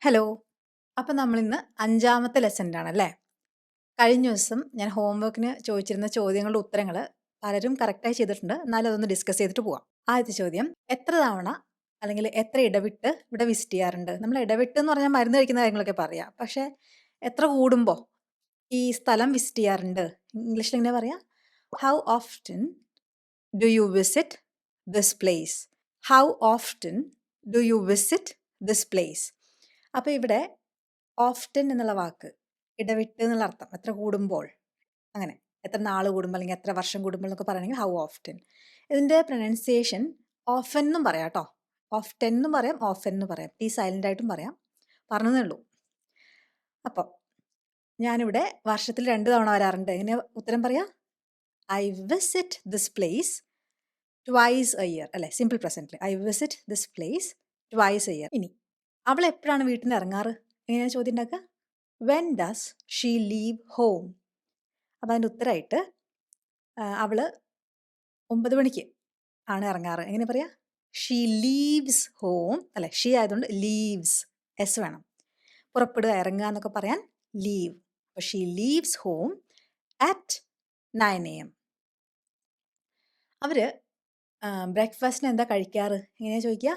Hello. അപ്പം നമ്മളിന്ന് 5-ാമത്തെ ലെസണിലാണല്ലേ. കഴിഞ്ഞ ദിവസം ഞാൻ ഹോംവർക്കിന് ചോദിച്ചിരുന്ന ചോദ്യങ്ങളുടെ ഉത്തരങ്ങൾ പലരും കറക്റ്റായി ചെയ്തിട്ടുണ്ട്. എന്നാലും അതൊന്ന് ഡിസ്കസ് ചെയ്തിട്ട് പോവാം. ആദ്യത്തെ ചോദ്യം, എത്ര തവണ അല്ലെങ്കിൽ എത്ര ഇടവിട്ട് ഇവിടെ വിസിറ്റ് ചെയ്യാറുണ്ട്? നമ്മൾ ഇടവിട്ട് എന്ന് പറഞ്ഞാൽ മരുന്ന് കഴിക്കുന്ന കാര്യങ്ങളൊക്കെ പറയാം. പക്ഷേ എത്ര കൂടുമ്പോൾ ഈ സ്ഥലം വിസിറ്റ് ചെയ്യാറുണ്ട്? ഇംഗ്ലീഷിൽ എങ്ങനെ പറയാം? How often do you visit this place? How often do you visit this place? അപ്പോൾ ഇവിടെ ഓഫ്റ്റൻ എന്നുള്ള വാക്ക് ഇടവിട്ട് എന്നുള്ള അർത്ഥം, എത്ര കൂടുമ്പോൾ, അങ്ങനെ എത്ര നാൾ കൂടുമ്പോൾ അല്ലെങ്കിൽ എത്ര വർഷം കൂടുമ്പോൾ എന്നൊക്കെ പറയണമെങ്കിൽ ഹൗ ഓഫ്റ്റൻ. ഇതിൻ്റെ പ്രൊനൗൺസിയേഷൻ ഓഫൻ എന്നും പറയാം കേട്ടോ. ഓഫ്റ്റൻ എന്നും പറയാം, ഓഫൻ എന്ന് പറയാം, ടി സൈലൻ്റ് ആയിട്ടും പറയാം, പറഞ്ഞതേ ഉള്ളൂ. അപ്പം ഞാനിവിടെ വർഷത്തിൽ 2 തവണ വരാറുണ്ട്. എങ്ങനെ ഉത്തരം പറയാം? I visit this place twice a year, അല്ലേ? സിമ്പിൾ പ്രസൻറ്റിൽ I visit this place twice a year. ഇനി അവൾ എപ്പോഴാണ് വീട്ടിൽ നിന്ന് ഇറങ്ങാറ്? എങ്ങനെയാണ് ചോദ്യം ഉണ്ടാക്കുക? When does she leave home? അപ്പം അതിൻ്റെ ഉത്തരമായിട്ട് അവൾ 9 മണിക്ക് ആണ് ഇറങ്ങാറ്. എങ്ങനെ പറയാം? ഷീ ലീവ്സ് ഹോം, അല്ലെ? ഷീ ആയതുകൊണ്ട് ലീവ്സ്, എസ് വേണം. പുറപ്പെടുക, ഇറങ്ങുക എന്നൊക്കെ പറയാൻ ലീവ്. അപ്പോൾ she leaves home at 9 AM. അവർ ബ്രേക്ക്ഫാസ്റ്റിന് എന്താ കഴിക്കാറ്? എങ്ങനെയാണ് ചോദിക്കുക?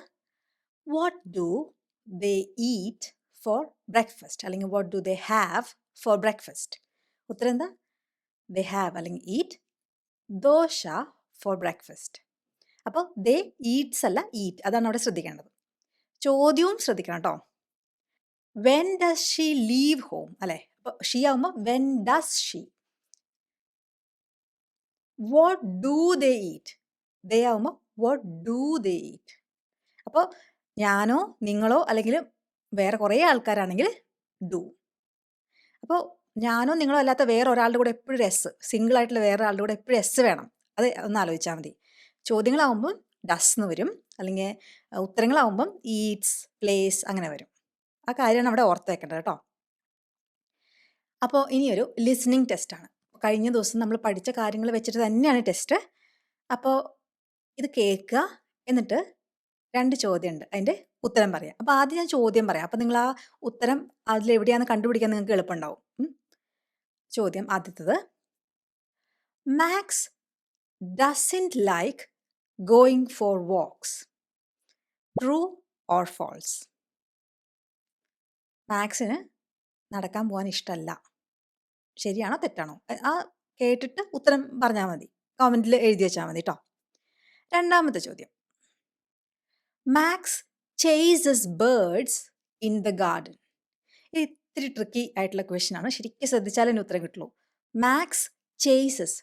What do they eat for breakfast, അല്ലെങ്കിൽ what do they have for breakfast? ഉത്തരം എന്താ? ദേ ഹാവ് അല്ലെങ്കിൽ ഈറ്റ് ദോശ ഫോർ ബ്രേക്ക്ഫാസ്റ്റ്. അപ്പോൾ ദേ ഈറ്റ്സ് അല്ല ഈറ്റ്, അതാണ് അവിടെ ശ്രദ്ധിക്കേണ്ടത്. ചോദ്യവും ശ്രദ്ധിക്കണം കേട്ടോ. When does she leave home, അല്ലേ? അപ്പോൾ ഷീ ആവുമ്പോൾ when does she. What do they eat, they ആവുമ്പോൾ വാട്ട് ഡു ദേ ഈറ്റ്. അപ്പോൾ ഞാനോ നിങ്ങളോ അല്ലെങ്കിൽ വേറെ കുറേ ആൾക്കാരാണെങ്കിൽ ഡു. അപ്പോൾ ഞാനോ നിങ്ങളോ അല്ലാത്ത വേറെ ഒരാളുടെ കൂടെ എപ്പോഴും ഒരു എസ്, സിംഗിൾ ആയിട്ടുള്ള വേറെ ആളുടെ കൂടെ എപ്പോഴും എസ് വേണം. അത് ഒന്ന് ആലോചിച്ചാൽ മതി. ചോദ്യങ്ങളാവുമ്പം ഡസ് എന്ന് വരും, അല്ലെങ്കിൽ ഉത്തരങ്ങളാവുമ്പം ഈറ്റ്സ്, പ്ലേസ് അങ്ങനെ വരും. ആ കാര്യമാണ് അവിടെ ഓർത്ത് വെക്കേണ്ടത് കേട്ടോ. അപ്പോൾ ഇനിയൊരു ലിസണിങ് ടെസ്റ്റാണ്. കഴിഞ്ഞ ദിവസം നമ്മൾ പഠിച്ച കാര്യങ്ങൾ വെച്ചിട്ട് തന്നെയാണ് ടെസ്റ്റ്. അപ്പോൾ ഇത് കേൾക്കുക, എന്നിട്ട് 2 ചോദ്യമുണ്ട്, അതിൻ്റെ ഉത്തരം പറയാം. അപ്പോൾ ആദ്യം ഞാൻ ചോദ്യം പറയാം. അപ്പോൾ നിങ്ങൾ ആ ഉത്തരം അതിലെവിടെയാണെന്ന് കണ്ടുപിടിക്കാൻ നിങ്ങൾക്ക് എളുപ്പമുണ്ടാവും. ചോദ്യം ആദ്യത്തത്, Max doesn't like going for walks. True or false? മാക്സിന് നടക്കാൻ പോകാൻ ഇഷ്ടമല്ല. ശരിയാണോ തെറ്റാണോ? ആ കേട്ടിട്ട് ഉത്തരം പറഞ്ഞാൽ മതി, കമൻറ്റിൽ എഴുതി വെച്ചാൽ മതി കേട്ടോ. രണ്ടാമത്തെ ചോദ്യം, Max chases birds in the garden. ഇത് ഇത്തിരി ട്രിക്കി ആയിട്ടുള്ള ക്വസ്റ്റ്യൻ ആണ്, ശരിക്കും ശ്രദ്ധിച്ചാലേ ഇതിന് ഉത്തരം കിട്ടുള്ളൂ. മാക്സ് ചേസസ്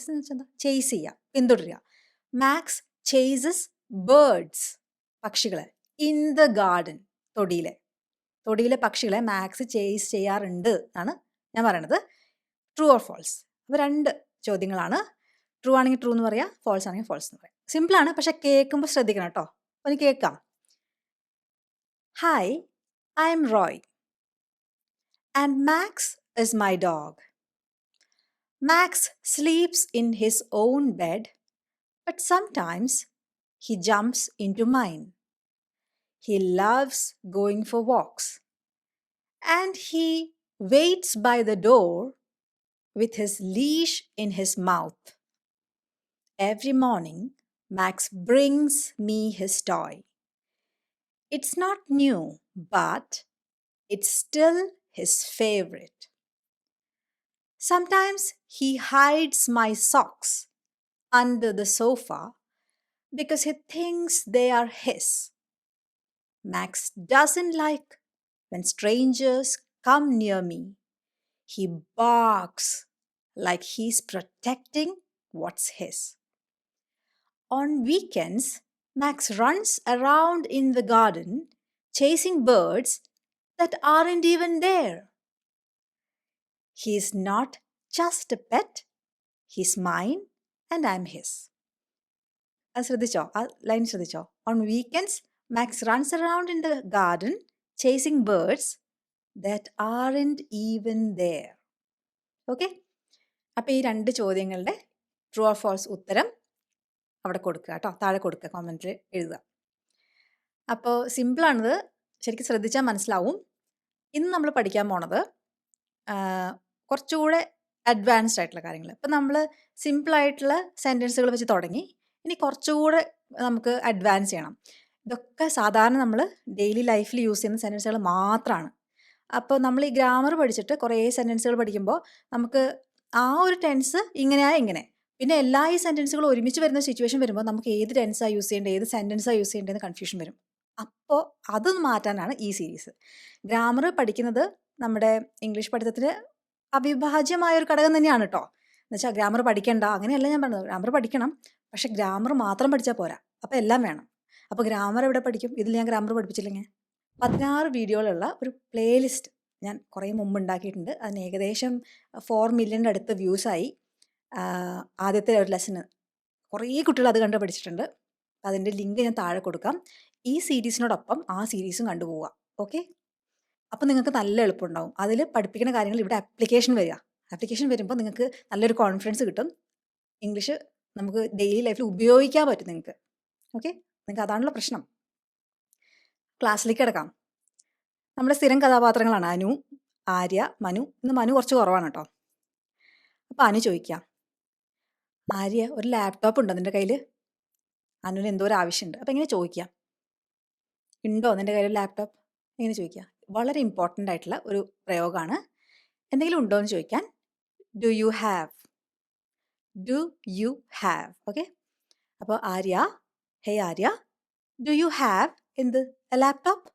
എന്ന് വെച്ചാൽ എന്താ? ചേസ് ചെയ്യുക, പിന്തുടരുക. മാക്സ് ചേസസ് ബേർഡ്സ്, പക്ഷികളെ, ഇൻ ദ ഗാർഡൻ, തൊടിയിലെ പക്ഷികളെ മാക്സ് ചേസ് ചെയ്യാറുണ്ട് എന്നാണ് ഞാൻ പറയണത്. True or false? അപ്പോൾ 2 ചോദ്യങ്ങളാണ്. ട്രൂ ആണെങ്കിൽ ട്രൂ എന്ന് പറയാം, ഫോൾസ് ആണെങ്കിൽ ഫോൾസ് എന്ന് പറയാം. സിമ്പിളാണ്, പക്ഷെ കേൾക്കുമ്പോൾ ശ്രദ്ധിക്കണം കേട്ടോ. അപ്പോൾ എനിക്ക് കേൾക്കാം. Hi, I M Roy and Max is my dog. Max sleeps in his own bed, but sometimes he jumps into mine. He loves going for walks, and he waits by the door with his leash in his mouth. Every morning, Max brings me his toy. It's not new, but it's still his favorite. Sometimes he hides my socks under the sofa because he thinks they are his. Max doesn't like when strangers come near me. He barks like he's protecting what's his. On weekends, Max runs around in the garden chasing birds that aren't even there. He's not just a pet, he's mine and I'm his. അത് ശ്രദ്ധിച്ചോ? ആ line ശ്രദ്ധിച്ചോ? On weekends Max runs around in the garden chasing birds that aren't even there. Okay, അപ്പോൾ ഈ 2 ചോദ്യങ്ങളുടെ true or false ഉത്തരം അവിടെ കൊടുക്കുക കേട്ടോ, താഴെ കൊടുക്കുക, കോമൻറ്റിൽ എഴുതുക. അപ്പോൾ സിമ്പിളാണിത്, ശരിക്കും ശ്രദ്ധിച്ചാൽ മനസ്സിലാവും. ഇന്ന് നമ്മൾ പഠിക്കാൻ പോണത് കുറച്ചുകൂടെ അഡ്വാൻസ്ഡ് ആയിട്ടുള്ള കാര്യങ്ങൾ. ഇപ്പം നമ്മൾ സിമ്പിളായിട്ടുള്ള സെൻറ്റൻസുകൾ വെച്ച് തുടങ്ങി. ഇനി കുറച്ചുകൂടെ നമുക്ക് അഡ്വാൻസ് ചെയ്യണം. ഇതൊക്കെ സാധാരണ നമ്മൾ ഡെയിലി ലൈഫിൽ യൂസ് ചെയ്യുന്ന സെൻറ്റൻസുകൾ മാത്രമാണ്. അപ്പോൾ നമ്മൾ ഈ ഗ്രാമർ പഠിച്ചിട്ട് കുറേ സെൻറ്റൻസുകൾ പഠിക്കുമ്പോൾ നമുക്ക് ആ ഒരു ടെൻസ് ഇങ്ങനെയാ ഇങ്ങനെ. പിന്നെ ഈ സെൻറ്റൻസുകളും ഒരുമിച്ച് വരുന്ന സിറ്റുവേഷൻ വരുമ്പോൾ നമുക്ക് ഏത് ടെൻസാണ് യൂസ് ചെയ്യേണ്ടത്, ഏത് സെൻറ്റൻസാണ് യൂസ് ചെയ്യേണ്ടതെന്ന് കൺഫ്യൂഷൻ വരും. അപ്പോൾ അതൊന്ന് മാറ്റാനാണ് ഈ സീരീസ്. ഗ്രാമർ പഠിക്കുന്നത് നമ്മുടെ ഇംഗ്ലീഷ് പഠിത്തത്തിൽ അവിഭാജ്യമായ ഒരു ഘടകം തന്നെയാണ് കേട്ടോ. എന്നുവെച്ചാൽ ഗ്രാമർ പഠിക്കണ്ട അങ്ങനെയല്ല ഞാൻ പറഞ്ഞത്. ഗ്രാമർ പഠിക്കണം, പക്ഷെ ഗ്രാമർ മാത്രം പഠിച്ചാൽ പോരാ. അപ്പോൾ എല്ലാം വേണം. അപ്പോൾ ഗ്രാമർ എവിടെ പഠിക്കും? ഇതിൽ ഞാൻ ഗ്രാമർ പഠിപ്പിച്ചില്ലെങ്കിൽ 16 വീഡിയോകളുള്ള ഒരു പ്ലേലിസ്റ്റ് ഞാൻ കുറേ മുമ്പ് ഉണ്ടാക്കിയിട്ടുണ്ട്. അതിന് ഏകദേശം 4 മില്യൻ്റെ അടുത്ത് വ്യൂസായി. ആദ്യത്തെ ഒരു ലെസന് കുറേ കുട്ടികൾ അത് കണ്ട് പഠിച്ചിട്ടുണ്ട്. അതിൻ്റെ ലിങ്ക് ഞാൻ താഴെ കൊടുക്കാം. ഈ സീരീസിനോടൊപ്പം ആ സീരീസും കണ്ടുപോവുക. ഓക്കെ? അപ്പം നിങ്ങൾക്ക് നല്ല എളുപ്പമുണ്ടാവും. അതിൽ പഠിപ്പിക്കുന്ന കാര്യങ്ങൾ ഇവിടെ ആപ്ലിക്കേഷൻ വരിക. ആപ്ലിക്കേഷൻ വരുമ്പോൾ നിങ്ങൾക്ക് നല്ലൊരു കോൺഫിഡൻസ് കിട്ടും. ഇംഗ്ലീഷ് നമുക്ക് ഡെയിലി ലൈഫിൽ ഉപയോഗിക്കാൻ പറ്റും നിങ്ങൾക്ക്. ഓക്കെ? നിങ്ങൾക്ക് അതാണല്ലോ പ്രശ്നം. ക്ലാസ്സിലേക്ക് കിടക്കാം. നമ്മുടെ സ്ഥിരം കഥാപാത്രങ്ങളാണ് അനു, ആര്യ, മനു. ഇന്ന് മനു കുറച്ച് കുറവാണ് കേട്ടോ. അപ്പോൾ അനു ചോദിക്കാം, ആര്യ ഒരു ലാപ്ടോപ്പ് ഉണ്ടോ നിൻ്റെ കയ്യിൽ? അനുവിന് എന്തോ ഒരു ആവശ്യമുണ്ട്. അപ്പോൾ എങ്ങനെ ചോദിക്കാം? ഉണ്ടോ നിൻ്റെ കയ്യിൽ ലാപ്ടോപ്പ്? എങ്ങനെ ചോദിക്കുക? വളരെ ഇമ്പോർട്ടൻ്റ് ആയിട്ടുള്ള ഒരു പ്രയോഗമാണ്. എന്തെങ്കിലും ഉണ്ടോ എന്ന് ചോദിക്കാൻ do you have. Do you have. Okay? അപ്പോൾ ആര്യ, ഹേ ആര്യ, ഡു യു ഹാവ് എന്ത്? A laptop.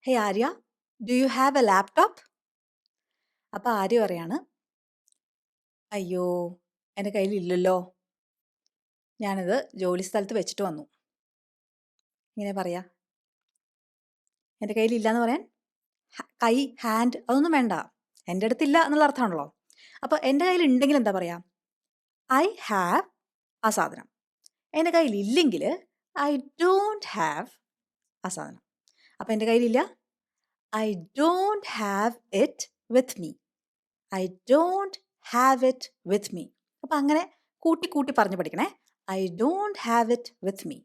Hey Arya, do you have a laptop? അപ്പോൾ ആര്യ പറയാണ്, അയ്യോ എൻ്റെ കയ്യിൽ ഇല്ലല്ലോ, ഞാനിത് ജോലി സ്ഥലത്ത് വെച്ചിട്ട് വന്നു. ഇങ്ങനെ പറയാ. എൻ്റെ കയ്യിൽ ഇല്ലയെന്ന് പറയാൻ കൈ, ഹാൻഡ് അതൊന്നും വേണ്ട. എൻ്റെ അടുത്തില്ല എന്നുള്ള അർത്ഥമാണല്ലോ. അപ്പോൾ എൻ്റെ കയ്യിൽ ഉണ്ടെങ്കിൽ എന്താ പറയുക? ഐ ഹാവ് ആ സാധനം. എൻ്റെ കയ്യിൽ ഇല്ലെങ്കിൽ ഐ ഡോണ്ട് ഹാവ് ആ സാധനം. അപ്പോൾ എൻ്റെ കയ്യിലില്ല, I don't have it with me. I don't have it with me. അപ്പം അങ്ങനെ കൂട്ടി കൂട്ടി പറഞ്ഞ് പഠിക്കണേ. I don't have it with me.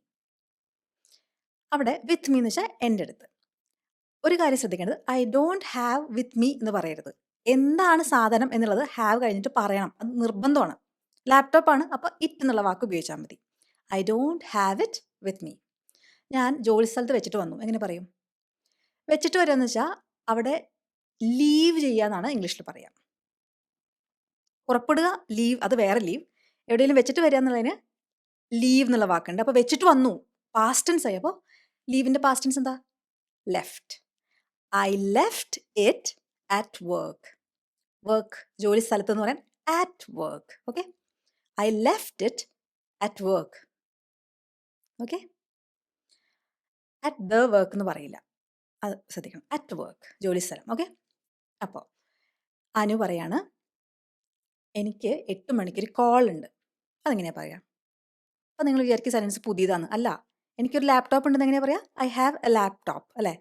അവിടെ വിത്ത് മീ എന്ന് വെച്ചാൽ എൻ്റെ അടുത്ത്. ഒരു കാര്യം ശ്രദ്ധിക്കേണ്ടത്, I don't have with me എന്ന് പറയരുത്. എന്താണ് സാധനം എന്നുള്ളത് ഹാവ് കഴിഞ്ഞിട്ട് പറയണം. അത് നിർബന്ധമാണ്. ലാപ്ടോപ്പാണ്, അപ്പോൾ ഇറ്റ് എന്നുള്ള വാക്ക് ഉപയോഗിച്ചാൽ മതി. I don't have it with me. ഞാൻ ജോലി സ്ഥലത്ത് വെച്ചിട്ട് വന്നു. എങ്ങനെ പറയും? വെച്ചിട്ട് വരിക എന്ന് വെച്ചാൽ അവിടെ ലീവ് ചെയ്യുക എന്നാണ് ഇംഗ്ലീഷിൽ പറയുക. പുറപ്പെടുക, ലീവ്, അത് വേറെ ലീവ്. എവിടെയെങ്കിലും വെച്ചിട്ട് വരിക എന്നുള്ളതിന് ലീവ് എന്നുള്ള വാക്കുണ്ട്. അപ്പോൾ വെച്ചിട്ട് വന്നു, പാസ്റ്റ് ടെൻസ് ആയി. അപ്പോൾ ലീവിൻ്റെ പാസ്റ്റ് ടെൻസ് എന്താ? Left. I left it at work. Work ജോലി സ്ഥലത്ത് എന്ന് പറയാൻ at work. Okay? I left it at work. Okay? At the work എന്ന് പറയില്ല, അത് ശ്രദ്ധിക്കണം. അറ്റ് വർക്ക് ജോലി സ്ഥലം. ഓക്കെ? അപ്പോൾ അനു പറയാണ്, എനിക്ക് 8 മണിക്കൊരു കോൾ ഉണ്ട്. അതെങ്ങനെയാണ് പറയുക? അപ്പോൾ നിങ്ങൾ വിചാരിക്കും സെൻറ്റൻസ് പുതിയതാണ്. അല്ല, എനിക്കൊരു ലാപ്ടോപ്പ് ഉണ്ടെന്ന് എങ്ങനെയാണ് പറയുക? I have a laptop. അല്ലേ?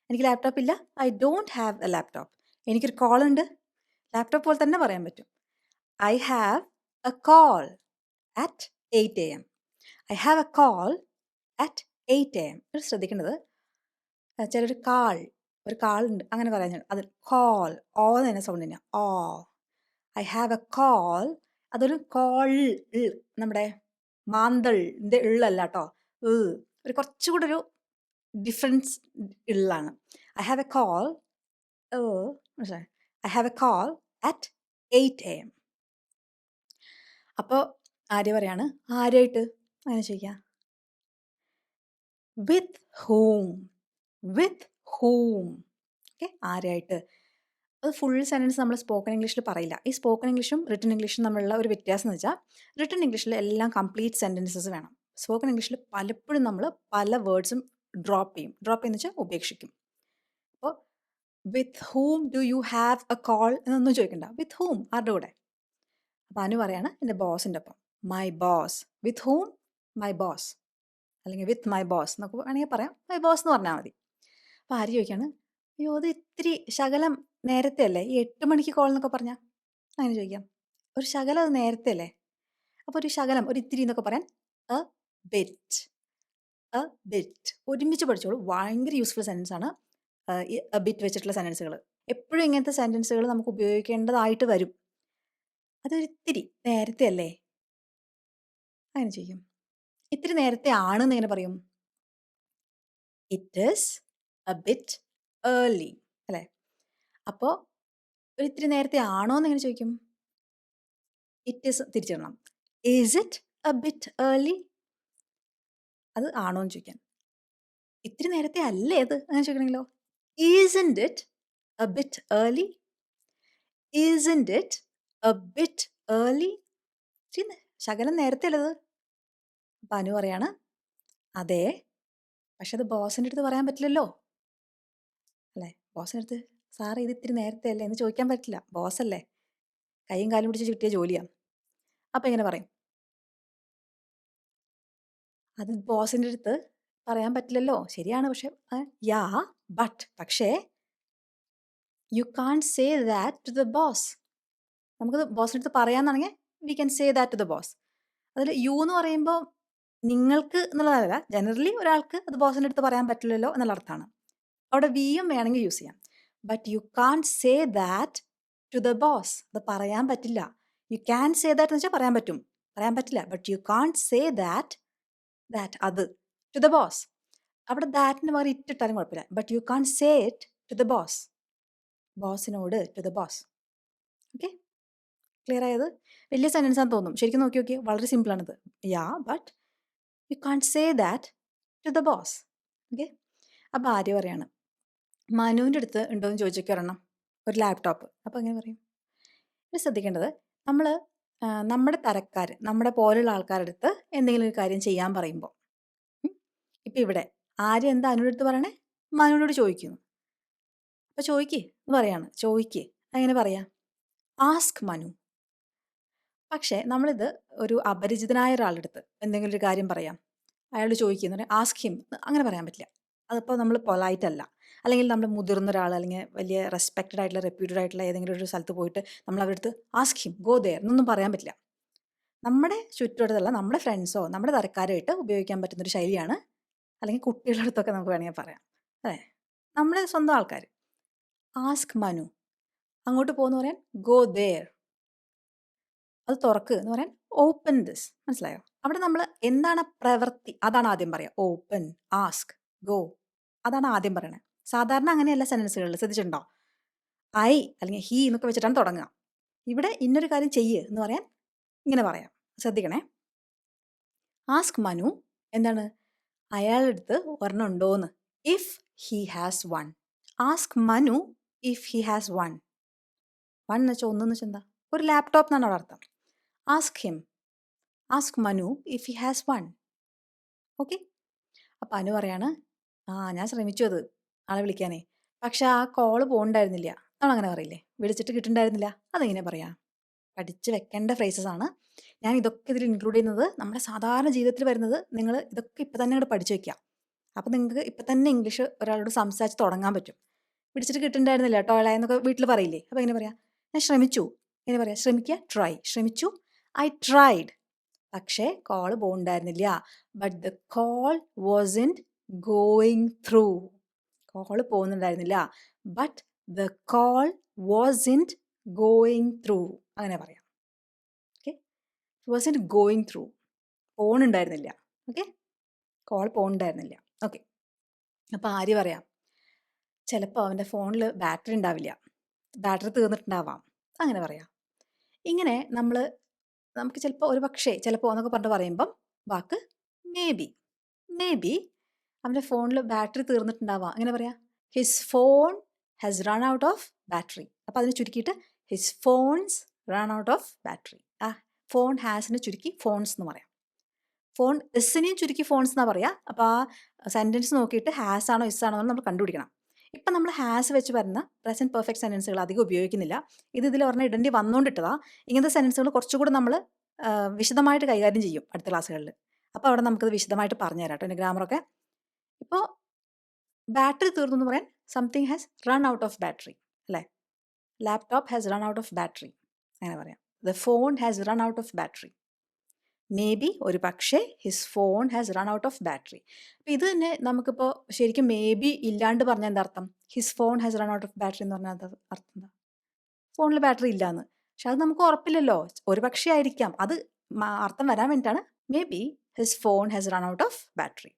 എനിക്ക് ലാപ്ടോപ്പ് ഇല്ല, I don't have a laptop. എനിക്കൊരു കോൾ ഉണ്ട്, ലാപ്ടോപ്പ് പോലെ തന്നെ പറയാൻ പറ്റും. I have a call at 8 AM. I have a call at 8 AM. ഇത് ശ്രദ്ധിക്കേണ്ടത്, ചിലർ ഒരു കാൾ ഉണ്ട് അങ്ങനെ പറയാൻ, അത് കോൾ, ഓ തന്നെ സൗണ്ട് തന്നെയാണ്. ഓ. ഐ ഹാവ് എ കോൾ, അതൊരു കോൾ, നമ്മുടെ മാന്തളിൻ്റെ ഇള്ളല്ല കേട്ടോ. ഒരു കുറച്ചുകൂടെ ഒരു ഡിഫറൻസ് ഉള്ളതാണ്. I have a call, I have a call at 8 AM. അപ്പോൾ ആര്യ പറയാണ്, ആരായിട്ട് അങ്ങനെ ചോദിക്കുക? വിത്ത് ഹൂം. വിത്ത് ഹൂം. ഓക്കെ? ആരായിട്ട്. അത് ഫുൾ സെൻറ്റൻസ് നമ്മൾ സ്പോക്കൺ ഇംഗ്ലീഷിൽ പറയില്ല. ഈ സ്പോക്കൺ ഇംഗ്ലീഷും റിട്ടൺ ഇംഗ്ലീഷും തമ്മിലുള്ള ഒരു വ്യത്യാസം എന്ന് വെച്ചാൽ, റിട്ടൺ ഇംഗ്ലീഷിൽ എല്ലാം കംപ്ലീറ്റ് സെൻറ്റൻസസ് വേണം. സ്പോക്കൺ ഇംഗ്ലീഷിൽ പലപ്പോഴും നമ്മൾ പല വേർഡ്സും ഡ്രോപ്പ് ചെയ്യും. ഡ്രോപ്പ് ചെയ്യുന്ന വെച്ചാൽ ഉപേക്ഷിക്കും. അപ്പോൾ with whom do you have a call എന്നൊന്നും ചോദിക്കണ്ട. വിത്ത് ഹൂം, ആരുടെ കൂടെ? അപ്പോൾ അനു പറയാണ്, എൻ്റെ ബോസിൻ്റെ ഒപ്പം. My boss. With whom? My boss. അല്ലെങ്കിൽ വിത്ത് മൈ ബോസ് എന്നൊക്കെ വേണമെങ്കിൽ പറയാം. മൈ ബോസ് എന്ന് പറഞ്ഞാൽ മതി. അപ്പോൾ ആര് ചോദിക്കുകയാണ്, അയ്യോ അത് ഇത്തിരി ശകലം നേരത്തെ അല്ലേ, ഈ 8 മണിക്ക് കോൾ എന്നൊക്കെ പറഞ്ഞാൽ അങ്ങനെ ചോദിക്കാം. ഒരു ശകലം അത് നേരത്തെ അല്ലേ, അപ്പോൾ ഒരു ശകലം, ഒരു ഇത്തിരി എന്നൊക്കെ പറയാൻ എ ബിറ്റ്. എ ബിറ്റ് ഒരുമിച്ച് പഠിച്ചോളൂ. ഭയങ്കര യൂസ്ഫുൾ സെൻറ്റൻസ് ആണ്. ബിറ്റ് വെച്ചിട്ടുള്ള സെൻറ്റൻസുകൾ. എപ്പോഴും ഇങ്ങനത്തെ സെൻറ്റൻസുകൾ നമുക്ക് ഉപയോഗിക്കേണ്ടതായിട്ട് വരും. അതൊരിത്തിരി നേരത്തെ അല്ലേ? അങ്ങനെ ചെയ്യും. ഇത്തിരി നേരത്തെ ആണെന്ന് എങ്ങനെ പറയും? It is a bit early അല്ലേ? അപ്പോൾ ഒരിത്തിരി നേരത്തെ ആണോ എന്ന് എങ്ങനെ ചോദിക്കും? ഇറ്റ് ഈസ് തിരിച്ചിടണം. Is it a bit early? അത് ആണോ എന്ന് ചോദിക്കാൻ. ഇത്തിരി നേരത്തെ അല്ലേ അത് അങ്ങനെ ചോദിക്കണമെങ്കിലോ? Isn't it a bit early? Isn't it a bit early? ശകലം നേരത്തെ അല്ലത്. അപ്പം അനു പറയാണ് അതെ, പക്ഷെ അത് ബോസിൻ്റെ അടുത്ത് പറയാൻ പറ്റില്ലല്ലോ അല്ലേ? ബോസിൻ്റെ അടുത്ത് സാറ് ഇത് ഇത്തിരി നേരത്തെ അല്ലേ എന്ന് ചോദിക്കാൻ പറ്റില്ല. ബോസല്ലേ, കൈയും കാലും പിടിച്ച് കിട്ടിയ ജോലിയാണ്. അപ്പം എങ്ങനെ പറയും? അത് ബോസിൻ്റെ അടുത്ത് പറയാൻ പറ്റില്ലല്ലോ. ശരിയാണ്, പക്ഷെ യാ ബട്ട് പക്ഷേ you can't say that to the boss. നമുക്കത് ബോസിൻ്റെ അടുത്ത് പറയാന്നാണെങ്കിൽ we can say that to the boss. അതിൽ യു എന്ന് പറയുമ്പോൾ നിങ്ങൾക്ക് എന്നുള്ളതല്ല, ജനറലി ഒരാൾക്ക് അത് ബോസിൻ്റെ അടുത്ത് പറയാൻ പറ്റില്ലല്ലോ എന്നുള്ള അർത്ഥമാണ്. അവിടെ വിയും വേണമെങ്കിൽ യൂസ് ചെയ്യാം. But you can't say that to the boss. അത് പറയാൻ പറ്റില്ല. യു ക്യാൻ സേ ദാറ്റ് എന്ന് വെച്ചാൽ പറയാൻ പറ്റും, പറയാൻ പറ്റില്ല. But you can't say that അത് ടു ദ ബോസ്. അവിടെ ദാറ്റിന് പകരം ഇട്ടിട്ടാലും കുഴപ്പമില്ല. But you can't say it to the boss. ബോസിനോട്, to the boss. Okay, clear ആയത്? വലിയ സെൻറ്റൻസ് ആണെന്ന് തോന്നും. ശരിക്കും നോക്കി നോക്കിയേ, വളരെ സിമ്പിളാണിത്. Yeah but you can't say that to the boss. Okay. അപ്പോൾ ആര്യ പറയാണ് മനുവിൻ്റെ അടുത്ത് ഉണ്ടോ എന്ന് ചോദിച്ചൊക്കെ ഒരെണ്ണം, ഒരു ലാപ്ടോപ്പ്. അപ്പോൾ എങ്ങനെ പറയും? ഇത് ശ്രദ്ധിക്കേണ്ടത്, നമ്മൾ നമ്മുടെ തരക്കാർ, നമ്മുടെ പോലുള്ള ആൾക്കാരുടെ അടുത്ത് എന്തെങ്കിലും ഒരു കാര്യം ചെയ്യാൻ പറയുമ്പോൾ, ഇപ്പം ഇവിടെ ആര്യ എന്താ അനുവിൻ്റെ അടുത്ത് പറയണേ? മനുവിനോട് ചോദിക്കുന്നു. അപ്പോൾ ചോദിക്ക് എന്ന് പറയാണ്. ചോദിക്ക് എങ്ങനെ പറയാം? ആസ്ക് മനു. പക്ഷേ നമ്മളിത് ഒരു അപരിചിതനായ ഒരാളുടെ അടുത്ത് എന്തെങ്കിലും ഒരു കാര്യം പറയാം, അയാളോട് ചോദിക്കുന്നു പറയാം ആസ്ക് ഹിം, അങ്ങനെ പറയാൻ പറ്റില്ല. അതിപ്പോൾ നമ്മൾ പൊലൈറ്റ് അല്ല. അല്ലെങ്കിൽ നമ്മൾ മുതിർന്ന ഒരാൾ, അല്ലെങ്കിൽ വലിയ റെസ്പെക്റ്റഡ് ആയിട്ടുള്ള, റെപ്യൂട്ടഡ് ആയിട്ടുള്ള ഏതെങ്കിലും ഒരു സ്ഥലത്ത് പോയിട്ട് നമ്മൾ അവരുടെ അടുത്ത് ആസ്ക് ഹിം, ഗോ ദെയർ എന്നൊന്നും പറയാൻ പറ്റില്ല. നമ്മുടെ ചുറ്റുവട്ടത്തുള്ള നമ്മുടെ ഫ്രണ്ട്സോ നമ്മുടെ തരക്കാരായിട്ട് ഉപയോഗിക്കാൻ പറ്റുന്നൊരു ശൈലിയാണ്. അല്ലെങ്കിൽ കുട്ടികളുടെ അടുത്തൊക്കെ നമുക്ക് വേണമെങ്കിൽ പറയാം അല്ലേ, നമ്മുടെ സ്വന്തം ആൾക്കാർ. ആസ്ക് മനു, അങ്ങോട്ട് പോകുന്ന പറയാൻ ഗോ ദെയർ, അത് തുറക്ക് എന്ന് പറയാൻ ഓപ്പൺ ദിസ്. മനസ്സിലായോ? അവിടെ നമ്മൾ എന്താണ് പ്രവൃത്തി അതാണ് ആദ്യം പറയുക. ഓപ്പൺ, ആസ്ക്, ഗോ, അതാണ് ആദ്യം പറയണത്. സാധാരണ അങ്ങനെയല്ല സെൻറ്റൻസുകളിൽ, ശ്രദ്ധിച്ചിട്ടുണ്ടോ? ഐ അല്ലെങ്കിൽ ഹീ എന്നൊക്കെ വെച്ചിട്ടാണ് തുടങ്ങുക. ഇവിടെ ഇന്നൊരു കാര്യം ചെയ്യ് എന്ന് പറയാൻ ഇങ്ങനെ പറയാം. ശ്രദ്ധിക്കണേ. ആസ്ക് മനു എന്താണ്? അയാളുടെ അടുത്ത് ഒരെണ്ണം ഉണ്ടോന്ന്. If he has one. Ask Manu if he has one. One എന്ന് വെച്ചാൽ ഒന്നെന്ന് വെച്ചാൽ എന്താ? ഒരു ലാപ്ടോപ്പ് എന്നാണ് അവിടെ അർത്ഥം. Ask him, ask Manu if he has one. Okay. അപ്പം അനു പറയാണ് ഞാൻ ശ്രമിച്ചു അത് ആളെ വിളിക്കാനേ, പക്ഷെ ആ കോള് പോകണ്ടായിരുന്നില്ല. നമ്മളങ്ങനെ പറയില്ലേ, വിളിച്ചിട്ട് കിട്ടുന്നുണ്ടായിരുന്നില്ല. അതെങ്ങനെ പറയാം? പഠിച്ച് വെക്കേണ്ട ഫ്രേസസ് ആണ്. ഞാൻ ഇതൊക്കെ ഇതിൽ ഇൻക്ലൂഡ് ചെയ്യുന്നത് നമ്മുടെ സാധാരണ ജീവിതത്തിൽ വരുന്നത്. നിങ്ങൾ ഇതൊക്കെ ഇപ്പം തന്നെ അങ്ങോട്ട് പഠിച്ചു വെക്കുക. അപ്പം നിങ്ങൾക്ക് ഇപ്പം തന്നെ ഇംഗ്ലീഷ് ഒരാളോട് സംസാരിച്ച് തുടങ്ങാൻ പറ്റും. പിടിച്ചിട്ട് കിട്ടുന്നുണ്ടായിരുന്നില്ല ടോള എന്നൊക്കെ വീട്ടിൽ പറയില്ലേ, അപ്പോൾ എങ്ങനെ പറയാം? ഞാൻ ശ്രമിച്ചു. എങ്ങനെ പറയാം? ശ്രമിക്കുക, ട്രൈ. ശ്രമിച്ചു, ഐ ട്രൈഡ്. പക്ഷേ കോള് പോകണ്ടായിരുന്നില്ല. But the call wasn't going through. Call പോകുന്നുണ്ടായിരുന്നില്ല. But the call wasn't going through. അങ്ങനെ പറയാം. ഓക്കെ. വാസൻറ്റ് ഗോയിങ് ത്രൂ, പോണുണ്ടായിരുന്നില്ല. ഓക്കെ, കോൾ പോകണ്ടായിരുന്നില്ല. ഓക്കെ. അപ്പോൾ ആര്യ പറയാം ചിലപ്പോൾ അവൻ്റെ ഫോണിൽ ബാറ്ററി ഉണ്ടാവില്ല, ബാറ്ററി തീർന്നിട്ടുണ്ടാവാം, അങ്ങനെ പറയാം. ഇങ്ങനെ നമുക്ക് ചിലപ്പോൾ ഒരു പക്ഷേ ചിലപ്പോൾ എന്നൊക്കെ പറഞ്ഞിട്ട് പറയുമ്പം വാക്ക് മേ ബി. മേ ബി അവൻ്റെ ഫോണിൽ ബാറ്ററി തീർന്നിട്ടുണ്ടാവാം, അങ്ങനെ പറയാം. His phone has run out of battery. അപ്പോൾ അതിന് ചുരുക്കിയിട്ട് his phone's run out of battery. Phone ഹാസിനെ ചുരുക്കി ഫോൺസ് എന്ന് പറയാം. ഫോൺ എസ്സിനെയും ചുരുക്കി ഫോൺസ് എന്നാണ് പറയുക. അപ്പോൾ ആ സെൻറ്റൻസ് നോക്കിയിട്ട് ഹാസ് ആണോ ഇസ് ആണോ എന്ന് നമ്മൾ കണ്ടുപിടിക്കണം. ഇപ്പം നമ്മൾ ഹാസ് വെച്ച് വരുന്ന പ്രസൻറ്റ് പെർഫെക്റ്റ് സെൻറ്റൻസുകൾ അധികം ഉപയോഗിക്കുന്നില്ല. ഇതിൽ ഒരെണ്ണം ഇടേണ്ടി വന്നുകൊണ്ടിട്ടതാണ്. ഇങ്ങനത്തെ സെൻറ്റൻസുകൾ കുറച്ചുകൂടി നമ്മൾ വിശദമായിട്ട് കൈകാര്യം ചെയ്യും അടുത്ത ക്ലാസ്സുകളിൽ. അപ്പോൾ അവിടെ നമുക്കത് വിശദമായിട്ട് പറഞ്ഞു തരാം കേട്ടോ, എൻ്റെ ഗ്രാമറൊക്കെ. ഇപ്പോൾ ബാറ്ററി തീർന്നു എന്ന് പറയാൻ something has run out of battery അല്ലേ. Laptop has run out of battery, അങ്ങനെ പറയാം. The phone has run out of battery. Maybe ഒരു പക്ഷേ his phone has run out of battery. അപ്പം ഇത് തന്നെ നമുക്കിപ്പോൾ ശരിക്കും മേ ബി ഇല്ലാണ്ട് പറഞ്ഞാൽ എന്താ അർത്ഥം? His phone has run out of battery എന്ന് പറഞ്ഞാൽ അർത്ഥം എന്താ? ഫോണിൽ ബാറ്ററി ഇല്ലാന്ന്. പക്ഷെ അത് നമുക്ക് ഉറപ്പില്ലല്ലോ. ഒരു പക്ഷേ ആയിരിക്കാം. അത് അർത്ഥം വരാൻ വേണ്ടിയിട്ടാണ് may be his phone has run out of battery.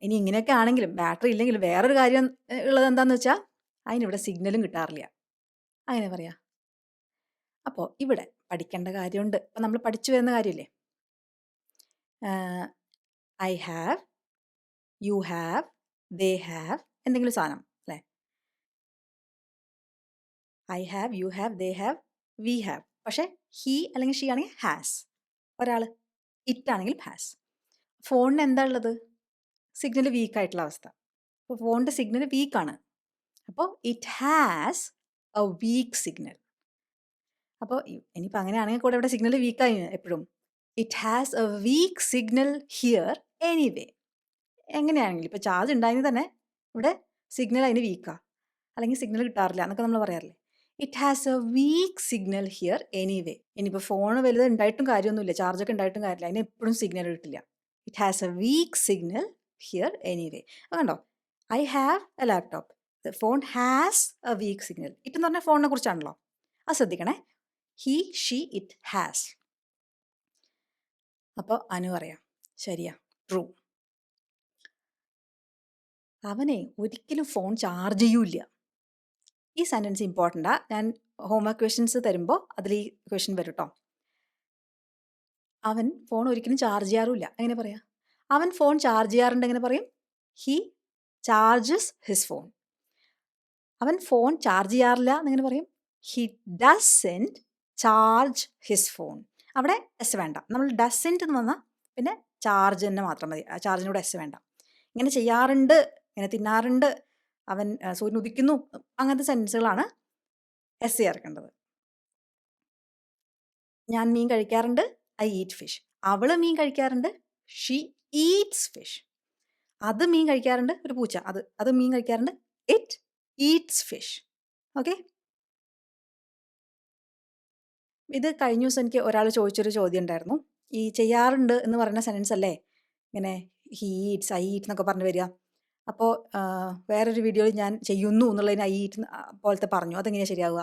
ഇനി ഇങ്ങനെയൊക്കെ ആണെങ്കിലും ബാറ്ററി ഇല്ലെങ്കിലും വേറൊരു കാര്യം ഉള്ളത് എന്താണെന്ന് വെച്ചാൽ അതിനിവിടെ സിഗ്നലും കിട്ടാറില്ല. അങ്ങനെ പറയാം. അപ്പോൾ ഇവിടെ പഠിക്കേണ്ട കാര്യമുണ്ട്. അപ്പം നമ്മൾ പഠിച്ചു വരുന്ന കാര്യമില്ലേ, I have, you have, they have, എന്തെങ്കിലും സാധനം അല്ലേ. I have, you have, they have, we have. പക്ഷേ ഹി അല്ലെങ്കിൽ ഷീ ആണെങ്കിൽ ഹാസ്. ഒരാൾ ഇറ്റ് ആണെങ്കിൽ ഹാസ്. ഫോണിന് എന്താ ഉള്ളത്? സിഗ്നൽ വീക്കായിട്ടുള്ള അവസ്ഥ. അപ്പോൾ ഫോണിൻ്റെ സിഗ്നൽ വീക്കാണ്. അപ്പോൾ it has a weak signal. അപ്പോൾ ഇനിയിപ്പോൾ അങ്ങനെയാണെങ്കിൽ കൂടെ ഇവിടെ സിഗ്നൽ വീക്കായി എപ്പോഴും. It has a weak signal here anyway. എങ്ങനെയാണെങ്കിലും ഇപ്പോൾ ചാർജ് ഉണ്ടായെങ്കിൽ തന്നെ ഇവിടെ സിഗ്നൽ അതിന് വീക്കാണ്, അല്ലെങ്കിൽ സിഗ്നൽ കിട്ടാറില്ല എന്നൊക്കെ നമ്മൾ പറയാറില്ലേ. It has a weak signal here anyway. ഇനിയിപ്പോൾ ഫോൺ വലുത് ഉണ്ടായിട്ടും കാര്യമൊന്നുമില്ല, ചാർജൊക്കെ ഉണ്ടായിട്ടും കാര്യമില്ല, അതിന് എപ്പോഴും സിഗ്നൽ കിട്ടില്ല. It has a weak signal here anyway. അതുകൊണ്ടോ I have a laptop, phone has a weak signal. It എന്ന് പറഞ്ഞാൽ ഫോണിനെ കുറിച്ചാണല്ലോ, അത് ശ്രദ്ധിക്കണേ. He, she, it has. അപ്പോൾ അനു പറയാം ശരിയാ, ട്രൂ. അവനെ ഒരിക്കലും ഫോൺ ചാർജ് ചെയ്യൂല. ഈ സെൻറ്റൻസ് ഇമ്പോർട്ടൻ്റാ. ഞാൻ ഹോംവർക്ക് ക്വസ്റ്റ്യൻസ് തരുമ്പോൾ അതിൽ ഈ ക്വസ്റ്റ്യൻ വരും കേട്ടോ. അവൻ ഫോൺ ഒരിക്കലും ചാർജ് ചെയ്യാറില്ല. എങ്ങനെ പറയാം? അവൻ ഫോൺ ചാർജ് ചെയ്യാറുണ്ട് എങ്ങനെ പറയും? He charges his phone. അവൻ ഫോൺ ചാർജ് ചെയ്യാറില്ല എന്നെങ്ങനെ പറയും? He doesn't charge his phone. അവിടെ എസ് വേണ്ട, നമ്മൾ ഡസൻറ്റ് എന്ന് വന്നാൽ പിന്നെ ചാർജ് തന്നെ മാത്രം മതി, ചാർജിനൂടെ എസ് വേണ്ട. ഇങ്ങനെ ചെയ്യാറുണ്ട്, ഇങ്ങനെ തിന്നാറുണ്ട്, അവൻ സൂര്യൻ ഉദിക്കുന്നു, അങ്ങനത്തെ സെൻറ്റൻസുകളാണ് എസ് ചേർക്കേണ്ടത്. ഞാൻ മീൻ കഴിക്കാറുണ്ട്, ഐ ഈറ്റ് ഫിഷ്. അവൾ മീൻ കഴിക്കാറുണ്ട്, ഷീ ഈറ്റ്സ് ഫിഷ്. അത് മീൻ കഴിക്കാറുണ്ട്, ഒരു പൂച്ച, അത് മീൻ കഴിക്കാറുണ്ട്, ഇറ്റ് ഈറ്റ്സ് ഫിഷ്. ഓക്കെ. ഇത് കഴിഞ്ഞ ദിവസം എനിക്ക് ഒരാൾ ചോദിച്ചൊരു ചോദ്യം ഉണ്ടായിരുന്നു. ഈ ചെയ്യാറുണ്ട് എന്ന് പറയുന്ന സെൻറ്റൻസ് അല്ലേ ഇങ്ങനെ ഹീ ഈറ്റ്സ്, ഐ ഈറ്റ് എന്നൊക്കെ പറഞ്ഞ് വരിക. അപ്പോൾ വേറൊരു വീഡിയോയിൽ ഞാൻ ചെയ്യുന്നു എന്നുള്ളതിന് ഐ ഈറ്റ് പോലത്തെ പറഞ്ഞു. അതെങ്ങനെയാണ് ശരിയാവുക?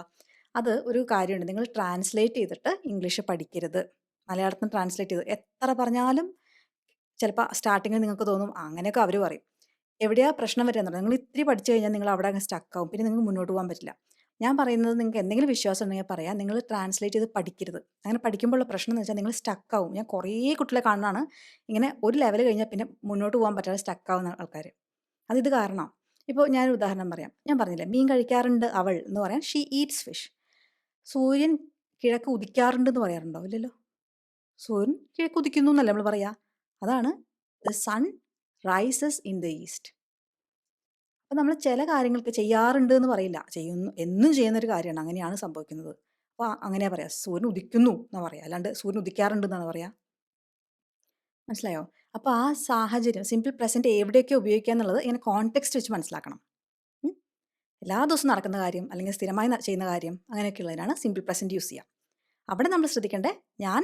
അത് ഒരു കാര്യമുണ്ട്, നിങ്ങൾ ട്രാൻസ്ലേറ്റ് ചെയ്തിട്ട് ഇംഗ്ലീഷ് പഠിക്കരുത്. മലയാളത്തിൽ ട്രാൻസ്ലേറ്റ് ചെയ്ത് എത്ര പറഞ്ഞാലും ചിലപ്പോൾ സ്റ്റാർട്ടിങ്ങിൽ നിങ്ങൾക്ക് തോന്നും അങ്ങനെയൊക്കെ അവർ പറയും. എവിടെയാ പ്രശ്നം വരിക എന്നുള്ളത്, നിങ്ങൾ ഇത്തിരി പഠിച്ചു കഴിഞ്ഞാൽ നിങ്ങൾ അവിടെ അങ്ങ് സ്റ്റക്കാവും, പിന്നെ നിങ്ങൾക്ക് മുന്നോട്ട് പോകാൻ പറ്റില്ല. ഞാൻ പറയുന്നത് നിങ്ങൾക്ക് എന്തെങ്കിലും വിശ്വാസം ഉണ്ടെങ്കിൽ പറയാം, നിങ്ങൾ ട്രാൻസ്ലേറ്റ് ചെയ്ത് പഠിക്കരുത്. അങ്ങനെ പഠിക്കുമ്പോഴുള്ള പ്രശ്നം എന്ന് വെച്ചാൽ നിങ്ങൾ സ്റ്റക്കാവും. ഞാൻ കുറേ കുട്ടികളെ കാണുന്നതാണ് ഇങ്ങനെ ഒരു ലെവൽ കഴിഞ്ഞാൽ പിന്നെ മുന്നോട്ട് പോകാൻ പറ്റാതെ സ്റ്റക്കാവുന്ന ആൾക്കാർ. അതിത് കാരണം. ഇപ്പോൾ ഞാനൊരു ഉദാഹരണം പറയാം. ഞാൻ പറഞ്ഞില്ലേ മീൻ കഴിക്കാറുണ്ട് അവൾ എന്ന് പറയാൻ ഷീ ഈറ്റ്സ് ഫിഷ്. സൂര്യൻ കിഴക്ക് ഉദിക്കാറുണ്ട് എന്ന് പറയാറുണ്ടോ? ഇല്ലല്ലോ. സൂര്യൻ കിഴക്ക് ഉദിക്കുന്നു എന്നല്ലേ നമ്മൾ പറയാ. അതാണ് the sun rises in the east. അപ്പം നമ്മൾ ചില കാര്യങ്ങൾക്ക് ചെയ്യാറുണ്ട് എന്ന് പറയില്ല, ചെയ്യുന്നു എന്നും ചെയ്യുന്നൊരു കാര്യമാണ്, അങ്ങനെയാണ് സംഭവിക്കുന്നത്. അപ്പോൾ അങ്ങനെയാ പറയാ, സൂര്യൻ ഉദിക്കുന്നു എന്നാ പറയാ, അല്ലാണ്ട് സൂര്യൻ ഉദിക്കാറുണ്ട് എന്നാണ് പറയാ. മനസ്സിലായോ? അപ്പോൾ ആ സാഹചര്യം സിമ്പിൾ പ്രസൻറ്റ് എവിടെയൊക്കെ ഉപയോഗിക്കുക എന്നുള്ളത് ഇങ്ങനെ കോണ്ടെക്സ്റ്റ് വെച്ച് മനസ്സിലാക്കണം. എല്ലാ ദിവസവും നടക്കുന്ന കാര്യം അല്ലെങ്കിൽ സ്ഥിരമായി ചെയ്യുന്ന കാര്യം അങ്ങനെയൊക്കെ ഉള്ളതിനാണ് സിമ്പിൾ പ്രസൻറ്റ് യൂസ് ചെയ്യുക. അവിടെ നമ്മൾ ശ്രദ്ധിക്കേണ്ടേ, ഞാൻ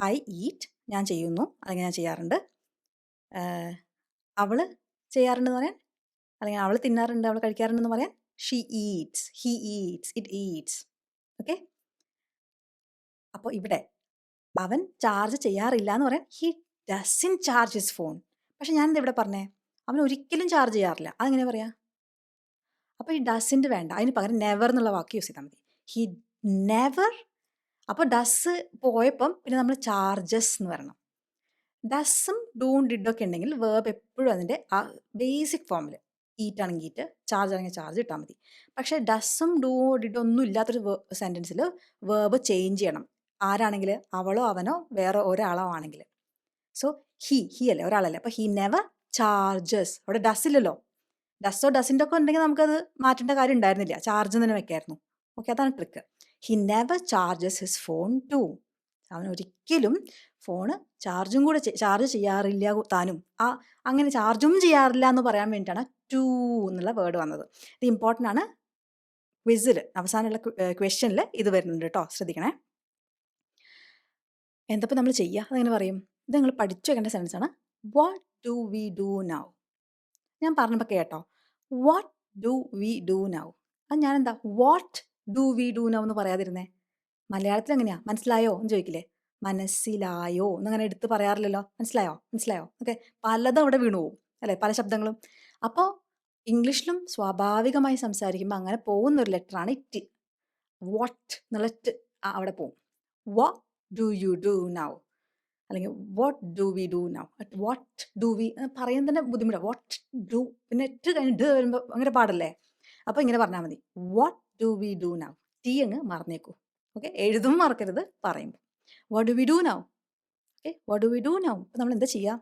ഐ ഈറ്റ്, ഞാൻ ചെയ്യുന്നു അല്ലെങ്കിൽ ഞാൻ ചെയ്യാറുണ്ട്. അവൾ ചെയ്യാറുണ്ടെന്ന് പറയാൻ, അല്ലെങ്കിൽ അവൾ തിന്നാറുണ്ട്, അവൾ കഴിക്കാറുണ്ടെന്ന് പറയാൻ she Eats, he Eats, it Eats. Okay. അപ്പോൾ ഇവിടെ അവൻ ചാർജ് ചെയ്യാറില്ല എന്ന് പറയാൻ he doesn't charge his phone. പക്ഷെ ഞാനെന്താ ഇവിടെ പറഞ്ഞേ, അവൻ ഒരിക്കലും ചാർജ് ചെയ്യാറില്ല, അതെങ്ങനെ പറയാ? അപ്പോൾ ഈ ഡസിൻ്റെ വേണ്ട, അതിന് പകരം നെവർ എന്നുള്ള വാക്ക് യൂസ് ചെയ്താൽ മതി. He never. അപ്പോൾ ഡസ് പോയപ്പം പിന്നെ നമ്മൾ ചാർജസ് എന്ന് പറയണം. ഡസും ഡൂൺ ഡിഡൊക്കെ ഉണ്ടെങ്കിൽ വേർബ് എപ്പോഴും അതിൻ്റെ ആ ബേസിക് ഫോമിൽ, ഈറ്റ് ആണെങ്കിൽ ഈറ്റ്, ചാർജ് ആണെങ്കിൽ ചാർജ് ഇട്ടാൽ മതി. പക്ഷേ ഡസും ഡൂ ഡിഡൊന്നും ഇല്ലാത്തൊരു സെൻറ്റൻസിൽ വേർബ് ചേഞ്ച് ചെയ്യണം. ആരാണെങ്കിൽ, അവളോ അവനോ വേറെ ഒരാളോ ആണെങ്കിൽ. സോ ഹി അല്ലേ, ഒരാളല്ലേ. അപ്പോൾ ഹി നെവർ ചാർജസ്. അവിടെ ഡസ് ഇല്ലല്ലോ. ഡസോ ഡസിൻ്റെ ഒക്കെ ഉണ്ടെങ്കിൽ നമുക്കത് മാറ്റേണ്ട കാര്യം ഉണ്ടായിരുന്നില്ല, ചാർജ് തന്നെ വെക്കായിരുന്നു. ഓക്കെ, അതാണ് trick. He never charges his phone too. അവൻ ഒരിക്കലും ഫോണ് ചാർജ് ചെയ്യാറില്ല താനും. അങ്ങനെ ചാർജും ചെയ്യാറില്ല എന്ന് പറയാൻ വേണ്ടിയിട്ടാണ് ടു എന്നുള്ള വേർഡ് വന്നത്. ഇത് ഇമ്പോർട്ടൻ്റ് ആണ്. ക്വിസിൽ അവസാനമുള്ള ക്വസ്റ്റ്യനിൽ ഇത് വരുന്നുണ്ട് കേട്ടോ, ശ്രദ്ധിക്കണേ. എന്തപ്പോൾ നമ്മൾ ചെയ്യുക അതെങ്ങനെ പറയും? ഇത് നിങ്ങൾ പഠിച്ചു വെക്കേണ്ട സെൻറ്റൻസ് ആണ്. What do we do now? ഞാൻ പറഞ്ഞപ്പോൾ കേട്ടോ. What do we do now? അത് ഞാനെന്താ what do we do now എന്ന് പറയാതിരുന്നേ? മലയാളത്തിൽ എങ്ങനെയാ? മനസ്സിലായോ എന്ന് ചോദിക്കില്ലേ? മനസ്സിലായോ എന്നങ്ങനെ എടുത്ത് പറയാറില്ലല്ലോ. മനസ്സിലായോ? മനസ്സിലായോ? ഓക്കെ. പലതും അവിടെ വീണു പോകും അല്ലേ? പല ശബ്ദങ്ങളും. അപ്പോൾ ഇംഗ്ലീഷിലും സ്വാഭാവികമായി സംസാരിക്കുമ്പോൾ അങ്ങനെ പോകുന്നൊരു ലെറ്ററാണ് ഇറ്റ്. വാട്ട് എന്നുള്ള റ്റ് അവിടെ പോകും. What do you do now? അല്ലെങ്കിൽ what do we do now? What do we പറയാൻ തന്നെ ബുദ്ധിമുട്ടാണ്. വാട്ട് ഡു പിന്നെ റ്റ് കഴിഞ്ഞ് ഡ വരുമ്പോൾ ഭയങ്കര പാടല്ലേ? അപ്പോൾ ഇങ്ങനെ പറഞ്ഞാൽ മതി. What do we do now? T അങ്ങ് മറന്നേക്കൂ. ഓക്കെ. എഴുതും മറക്കരുത്, പറയുമ്പോൾ. What do we do now? Okay. What do we do now? അപ്പോൾ നമ്മൾ എന്താ ചെയ്യുക?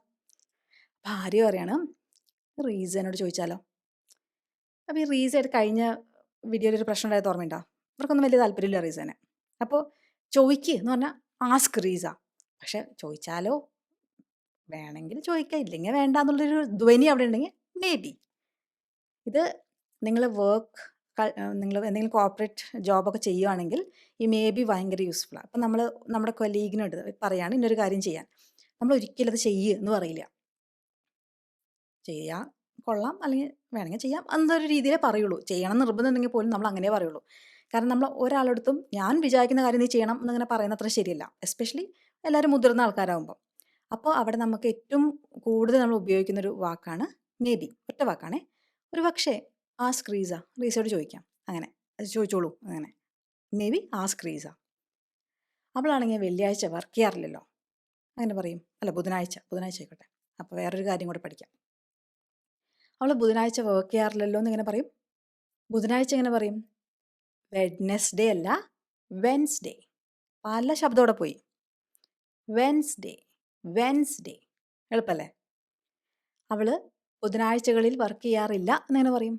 അപ്പോൾ ആര്യ പറയാണ് റീസനോട് ചോദിച്ചാലോ? അപ്പോൾ ഈ റീസയായിട്ട് കഴിഞ്ഞ വീഡിയോയിലൊരു പ്രശ്നം ഉണ്ടായത് ഓർമ്മയുണ്ടോ? ഇവർക്കൊന്നും വലിയ താല്പര്യമില്ല റീസനെ. അപ്പോൾ ചോദിക്ക് എന്ന് പറഞ്ഞാൽ ആസ്ക് റീസ. പക്ഷെ ചോദിച്ചാലോ? വേണമെങ്കിൽ ചോദിക്കാം, ഇല്ലെങ്കിൽ വേണ്ട എന്നുള്ളൊരു ധ്വനി അവിടെ ഉണ്ടെങ്കിൽ മേ ബി. ഇത് നിങ്ങൾ നിങ്ങൾ എന്തെങ്കിലും കോർപ്പറേറ്റ് ജോബൊക്കെ ചെയ്യുകയാണെങ്കിൽ ഈ മേ ബി ഭയങ്കര യൂസ്ഫുള്ളാണ്. അപ്പം നമ്മൾ നമ്മുടെ കൊലീഗിനോട് പറയാണ് ഇന്നൊരു കാര്യം ചെയ്യാൻ. നമ്മൾ ഒരിക്കലും അത് ചെയ്യുക എന്ന് പറയില്ല. ചെയ്യാൻ കൊള്ളാം അല്ലെങ്കിൽ വേണമെങ്കിൽ ചെയ്യാം എന്നൊരു രീതിയിലേ പറയുള്ളൂ. ചെയ്യണം നിർബന്ധം ഉണ്ടെങ്കിൽ പോലും നമ്മൾ അങ്ങനെ പറയുള്ളൂ. കാരണം നമ്മൾ ഒരാളടുത്തും ഞാൻ വിചാരിക്കുന്ന കാര്യം നീ ചെയ്യണം എന്നങ്ങനെ പറയുന്ന അത്ര ശരിയല്ല. എസ്പെഷ്യലി എല്ലാവരും മുതിർന്ന ആൾക്കാരാകുമ്പോൾ. അപ്പോൾ അവിടെ നമുക്ക് ഏറ്റവും കൂടുതൽ നമ്മൾ ഉപയോഗിക്കുന്നൊരു വാക്കാണ് മേ ബി. ഒറ്റ വാക്കാണേ. ഒരു പക്ഷേ ആസ്ക് റീസ. റീസയോട് ചോദിക്കാം. അങ്ങനെ ചോദിച്ചോളൂ. അങ്ങനെ മേ ബി ആസ്ക് റീസ. അവളാണെങ്കിൽ വെള്ളിയാഴ്ച വർക്ക് ചെയ്യാറില്ലല്ലോ. അങ്ങനെ പറയും. അല്ല ബുധനാഴ്ച ആയിക്കോട്ടെ. അപ്പോൾ വേറൊരു കാര്യം കൂടെ പഠിക്കാം. അവൾ ബുധനാഴ്ച വർക്ക് ചെയ്യാറില്ലല്ലോ എന്നിങ്ങനെ പറയും. ബുധനാഴ്ച എങ്ങനെ പറയും? വെഡ്നെസ്ഡേ അല്ല വെൻസ്ഡേ. പല ശബ്ദം അവിടെ പോയി. വെൻസ്ഡേ. എളുപ്പല്ലേ? അവൾ ബുധനാഴ്ചകളിൽ വർക്ക് ചെയ്യാറില്ല എന്നിങ്ങനെ പറയും.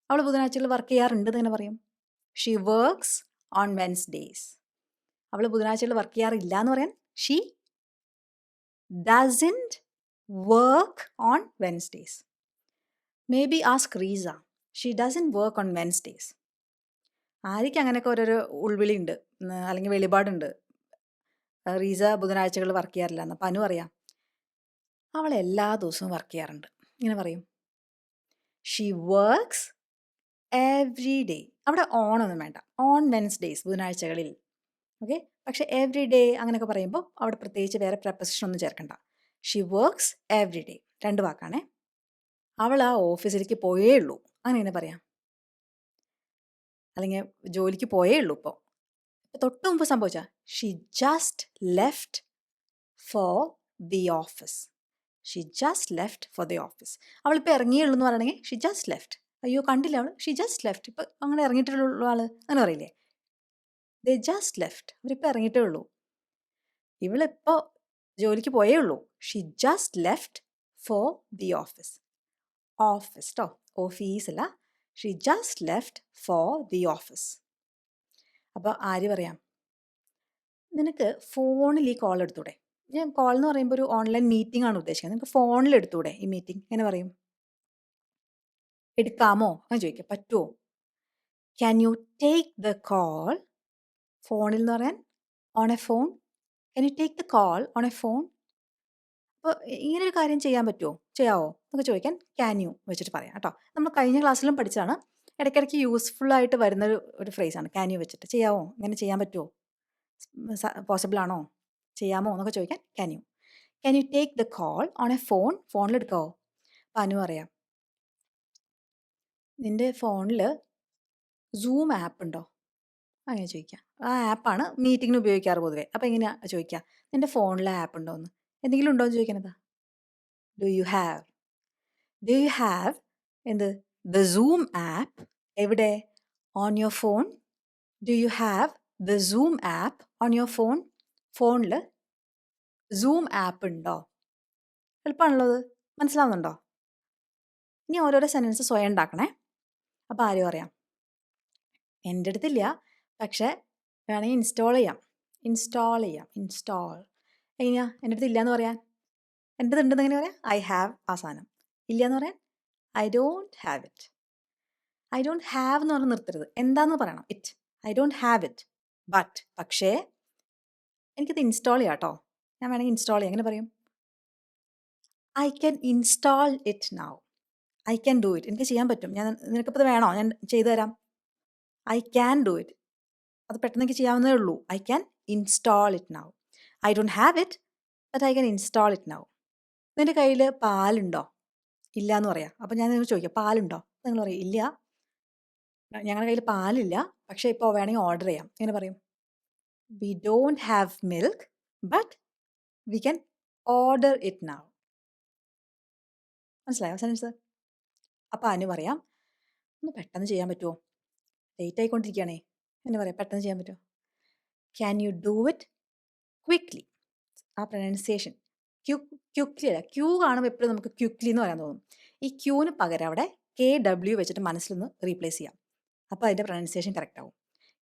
അവൾ ബുധനാഴ്ചകളിൽ വർക്ക് ചെയ്യാറുണ്ട് എന്നിങ്ങനെ പറയും. She works on Wednesdays. അവൾ ബുധനാഴ്ചകളിൽ വർക്ക് ചെയ്യാറില്ല എന്ന് പറയാൻ she doesn't work on Wednesdays. Maybe ask റീസ. She doesn't work on Wednesdays. ആര്യയ്ക്ക് അങ്ങനെയൊക്കെ ഓരോരോ ഉൾവിളി ഉണ്ട്, അല്ലെങ്കിൽ വെളിപാടുണ്ട്. റീസ ബുധനാഴ്ചകളിൽ വർക്ക് ചെയ്യാറില്ല എന്ന്. അപ്പം അനു അറിയാം അവൾ എല്ലാ ദിവസവും വർക്ക് ചെയ്യാറുണ്ട്. ഇങ്ങനെ പറയും. She works every day. അവിടെ ഓണൊന്നും വേണ്ട. ഓൺ വെൻസ്ഡേയ്സ് ബുധനാഴ്ചകളിൽ. ഓക്കെ. പക്ഷെ എവ്രി ഡേ അങ്ങനെയൊക്കെ പറയുമ്പോൾ അവിടെ പ്രത്യേകിച്ച് വേറെ പ്രപ്പോസിഷൻ ഒന്നും ചേർക്കണ്ട. She works every day. 2 വാക്കാണേ. അവൾ ആ ഓഫീസിലേക്ക് പോയേ ഉള്ളൂ. അങ്ങനെ പറയാം. അല്ലെങ്കിൽ ജോലിക്ക് പോയേ ഉള്ളൂ ഇപ്പോൾ. തൊട്ട് മുമ്പ് സംഭവിച്ച she just left for the office. She just left for the office. അവളിപ്പോൾ ഇറങ്ങിയേ ഉള്ളൂ എന്ന് പറയണമെങ്കിൽ ഷീ ജസ്റ്റ് ലെഫ്റ്റ്. അയ്യോ കണ്ടില്ല അവൾ, ഷീ ജസ്റ്റ് ലെഫ്റ്റ്. ഇപ്പം അങ്ങനെ ഇറങ്ങിയിട്ടുള്ള ആൾ അങ്ങനെ പറയില്ലേ? They just left. അവരിപ്പോൾ ഇറങ്ങിയിട്ടേ ഉള്ളൂ. ഇവളിപ്പോൾ ജോലിക്ക് പോയേ ഉള്ളൂ. She just left for the office. Office കേട്ടോ, ഓഫീസ് അല്ല. She just left for the office. അപ്പോൾ ആര് പറയാം, നിനക്ക് ഫോണിൽ ഈ കോൾ എടുത്തൂടെ? ഞാൻ കോൾ എന്ന് പറയുമ്പോൾ ഒരു ഓൺലൈൻ മീറ്റിംഗ് ആണ് ഉദ്ദേശിക്കുന്നത്. നിനക്ക് ഫോണിൽ എടുത്തൂടെ ഈ മീറ്റിംഗ്? എങ്ങനെ പറയും? എടുക്കാമോ അങ്ങനെ ചോദിക്കാം. പറ്റുമോ? Can you take the call? ഫോണിൽ എന്ന് പറയാൻ on a phone. Can you take the call on a phone? അപ്പോൾ ഇങ്ങനെ ഒരു കാര്യം ചെയ്യാൻ പറ്റുമോ, ചെയ്യാവോ എന്നൊക്കെ ചോദിക്കാൻ ക്യാൻ യു വെച്ചിട്ട് പറയാം കേട്ടോ. നമ്മൾ കഴിഞ്ഞ ക്ലാസ്സിലും പഠിച്ചാണ്. ഇടയ്ക്കിടയ്ക്ക് യൂസ്ഫുൾ ആയിട്ട് വരുന്നൊരു ഫ്രേസാണ് ക്യാൻ യു വെച്ചിട്ട്. ചെയ്യാവോ, ഇങ്ങനെ ചെയ്യാൻ പറ്റുമോ, പോസിബിൾ ആണോ, ചെയ്യാമോ എന്നൊക്കെ ചോദിക്കാൻ can you. Can you take the call on a phone? ഫോണിലെടുക്കാവോ? അപ്പം അനു അറിയാം, നിൻ്റെ ഫോണിൽ സൂം ആപ്പ് ഉണ്ടോ അങ്ങനെ ചോദിക്കാം. ആ ആപ്പാണ് മീറ്റിങ്ങിന് ഉപയോഗിക്കാറ് പൊതുവേ. അപ്പോൾ എങ്ങനെയാണ് ചോദിക്കുക? നിൻ്റെ ഫോണിൽ ആപ്പ് ഉണ്ടോ എന്ന്. എന്തെങ്കിലും ഉണ്ടോ എന്ന് ചോദിക്കണതാ. ഡു യു ഹാവ് എന്ത് ദ സൂം ആപ്പ്? എവിടെ? On your phone. Do you have the zoom app on your phone? ഫോണിൽ സൂം ആപ്പ് ഉണ്ടോ? എളുപ്പമാണല്ലോ അത്. മനസ്സിലാവുന്നുണ്ടോ? ഇനി ഓരോരോ സെൻറ്റൻസ് സ്വയം ഉണ്ടാക്കണേ. അപ്പോൾ ആരും അറിയാം, എൻ്റെ അടുത്തില്ല, പക്ഷേ വേണമെങ്കിൽ ഇൻസ്റ്റാൾ ചെയ്യാം. ഇൻസ്റ്റാൾ എങ്ങനെയാ? എൻ്റെ അടുത്ത് ഇല്ല എന്ന് പറയാൻ? എൻ്റെ അടുത്ത് ഉണ്ടെന്ന് എങ്ങനെ പറയാം? ഐ ഹാവ് ആ സാധനം. ഇല്ല എന്ന് പറയാൻ I don't have it. I don't have എന്ന് പറഞ്ഞ് നിർത്തരുത്. എന്താന്ന് പറയണം? It. I don't have it. പക്ഷേ എനിക്കിത് ഇൻസ്റ്റാൾ ചെയ്യാം കേട്ടോ. ഞാൻ വേണമെങ്കിൽ ഇൻസ്റ്റാൾ ചെയ്യാം. എങ്ങനെ പറയും? I can install it now. I can do it. എനിക്ക് ചെയ്യാൻ പറ്റും. നിനക്കിപ്പോൾ ഇത് വേണോ? ഞാൻ ചെയ്തു തരാം. I can do it. അത് പെട്ടെന്ന് എനിക്ക് ചെയ്യാവുന്നതേ ഉള്ളൂ. I can install it now. I don't have it, but I can install it now. നിന്റെ കയ്യിൽ പാലുണ്ടോ? ഇല്ല എന്ന് പറയാം. അപ്പം ഞാൻ നിങ്ങൾ ചോദിക്കാം, പാലുണ്ടോ? നിങ്ങൾ പറയും ഇല്ല, ഞങ്ങളുടെ കയ്യിൽ പാലില്ല, പക്ഷേ ഇപ്പോൾ വേണമെങ്കിൽ ഓർഡർ ചെയ്യാം. എങ്ങനെ പറയും? V don't have milk, but we can order it now. മനസ്സിലായോ സെൻസ്? അപ്പം അനു പറയാം, ഒന്ന് പെട്ടെന്ന് ചെയ്യാൻ പറ്റുമോ? ലേറ്റ് ആയിക്കൊണ്ടിരിക്കുകയാണേ. എന്ന് പറയാം, പെട്ടെന്ന് ചെയ്യാൻ പറ്റുമോ? Can you do it quickly? ആ പ്രൊനൗൺസിയേഷൻ ക്യുക്ലി അല്ല, ക്യൂ കാണുമ്പോൾ എപ്പോഴും നമുക്ക് ക്യുക്ലി എന്ന് പറയാൻ തോന്നും. ഈ ക്യൂവിന് പകരം അവിടെ KW വെച്ചിട്ട് മനസ്സിലൊന്ന് റീപ്ലേസ് ചെയ്യാം. അപ്പോൾ അതിൻ്റെ പ്രൊനൗൺസിയേഷൻ കറക്റ്റ് ആവും.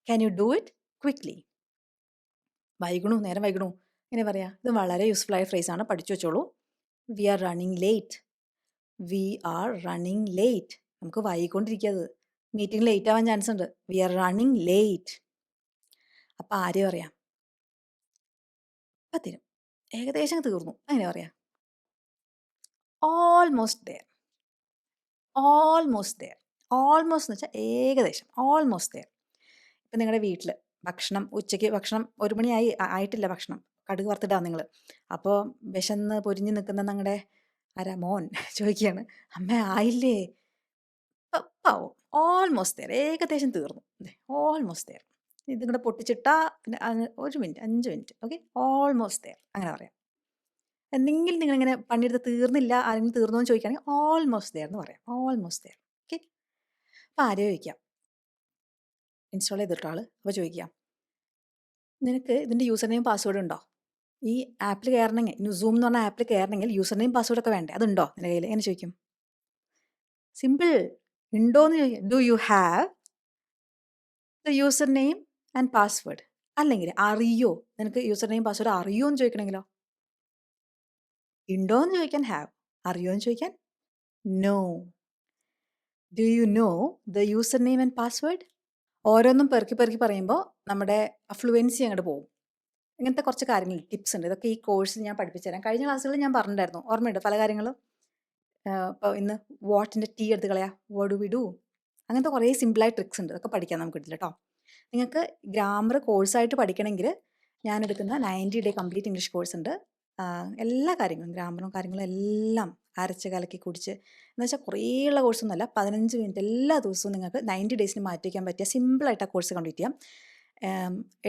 Can you do it quickly? വൈകണു, നേരം വൈകണു, എങ്ങനെ പറയാം? ഇത് വളരെ യൂസ്ഫുൾ ആയ ഫ്രേസാണ്, പഠിച്ചു വെച്ചോളൂ. We are running late. We are running late. നമുക്ക് വൈകിക്കൊണ്ടിരിക്കുന്നത്, മീറ്റിംഗ് ലേറ്റ് ആവാൻ ചാൻസ് ഉണ്ട്. We are running late. അപ്പം ആരെയും പറയാം? അപ്പം തീരും, ഏകദേശം തീർന്നു. അങ്ങനെ പറയാം, almost there. Almost there. Almost എന്ന് വെച്ചാൽ ഏകദേശം, ഓൾമോസ്റ്റ് ദെയർ. ഇപ്പം നിങ്ങളുടെ വീട്ടിൽ ഭക്ഷണം, ഉച്ചയ്ക്ക് ഭക്ഷണം 1 മണിയായി, ആയിട്ടില്ല ഭക്ഷണം, കടുക് വറുത്തിടാം നിങ്ങൾ. അപ്പോൾ വിശന്ന് പൊരിഞ്ഞ് നിൽക്കുന്ന നിങ്ങളുടെ മോൻ ചോദിക്കുകയാണ്, അമ്മ ആയില്ലേ? ആവും. ഓൾമോസ്റ്റ് ദെയർ, ഏകദേശം തീർന്നു, ഓൾമോസ്റ്റ് ദെയർ. ഇത് കൂടെ പൊട്ടിച്ചിട്ടാ 1 minute, 5 minute, okay. Almost there, അങ്ങനെ പറയാം. എന്തെങ്കിലും നിങ്ങളിങ്ങനെ പണിയെടുത്ത് തീർന്നില്ല, ആരെങ്കിലും തീർന്നോ എന്ന് ചോദിക്കുകയാണെങ്കിൽ ഓൾമോസ്റ്റ് ദെയർ എന്ന് പറയാം. Almost there, okay. അപ്പോൾ ആരെയോ ചോദിക്കാം, ഇൻസ്റ്റാൾ ചെയ്തിട്ടാൾ. അപ്പോൾ ചോദിക്കാം, നിനക്ക് ഇതിൻ്റെ യൂസർ നെയിം പാസ്വേഡ് ഉണ്ടോ? ഈ ആപ്പിൽ കയറണമെങ്കിൽ, സൂം എന്ന് പറഞ്ഞ ആപ്പിൽ കയറണമെങ്കിൽ യൂസർ നെയിം പാസ്വേഡ് ഒക്കെ വേണ്ടേ? അതുണ്ടോ നിന്റെ കയ്യിൽ? എങ്ങനെ ചോദിക്കും? സിമ്പിൾ. ഉണ്ടോയെന്ന് ചോദിക്കാം. Do you have the user name and password? അല്ലെങ്കിൽ അറിയോ, നിനക്ക് യൂസർ നെയിം പാസ്വേഡ് അറിയോ എന്ന് ചോദിക്കണമെങ്കിലോ? ഉണ്ടോ എന്ന് ചോദിക്കാൻ ഹാവ്, അറിയോ എന്ന് ചോദിക്കാൻ know. Do you know the user name and password? ഓരോന്നും പെറുക്കി പെറുക്കി പറയുമ്പോൾ നമ്മുടെ ഫ്ലുവൻസി അങ്ങോട്ട് പോകും. ഇങ്ങനത്തെ കുറച്ച് കാര്യങ്ങൾ, ടിപ്സ് ഉണ്ട്. ഇതൊക്കെ ഈ കോഴ്സിൽ ഞാൻ പഠിപ്പിച്ചു തരാം. കഴിഞ്ഞ ക്ലാസ്സുകളിൽ ഞാൻ പറഞ്ഞിട്ടുണ്ടായിരുന്നു, ഓർമ്മയുണ്ട് പല കാര്യങ്ങളും. ഇപ്പോൾ ഇന്ന് വാട്ടിൻ്റെ T എടുത്ത് കളയാം, വാട്ട് ഡു വി ഡു, അങ്ങനത്തെ കുറേ സിമ്പിളായ ട്രിക്സ് ഉണ്ട്. ഇതൊക്കെ പഠിക്കാം നമുക്ക് ഇതിൽ കേട്ടോ. നിങ്ങൾക്ക് ഗ്രാമർ കോഴ്സായിട്ട് പഠിക്കണമെങ്കിൽ ഞാൻ എടുക്കുന്ന 90 ഡേ കംപ്ലീറ്റ് ഇംഗ്ലീഷ് കോഴ്സ് ഉണ്ട്. എല്ലാ കാര്യങ്ങളും, ഗ്രാമറും കാര്യങ്ങളും എല്ലാം അരച്ച് കലക്കി കുടിച്ച്, എന്ന് വെച്ചാൽ കുറേ ഉള്ള കോഴ്സൊന്നുമല്ല, 15 മിനിറ്റ് എല്ലാ ദിവസവും നിങ്ങൾക്ക് 90 ഡേയ്സിന് മാറ്റി വയ്ക്കാൻ പറ്റിയ സിമ്പിളായിട്ട് ആ കോഴ്സ് കംപ്ലീറ്റ് ചെയ്യാം.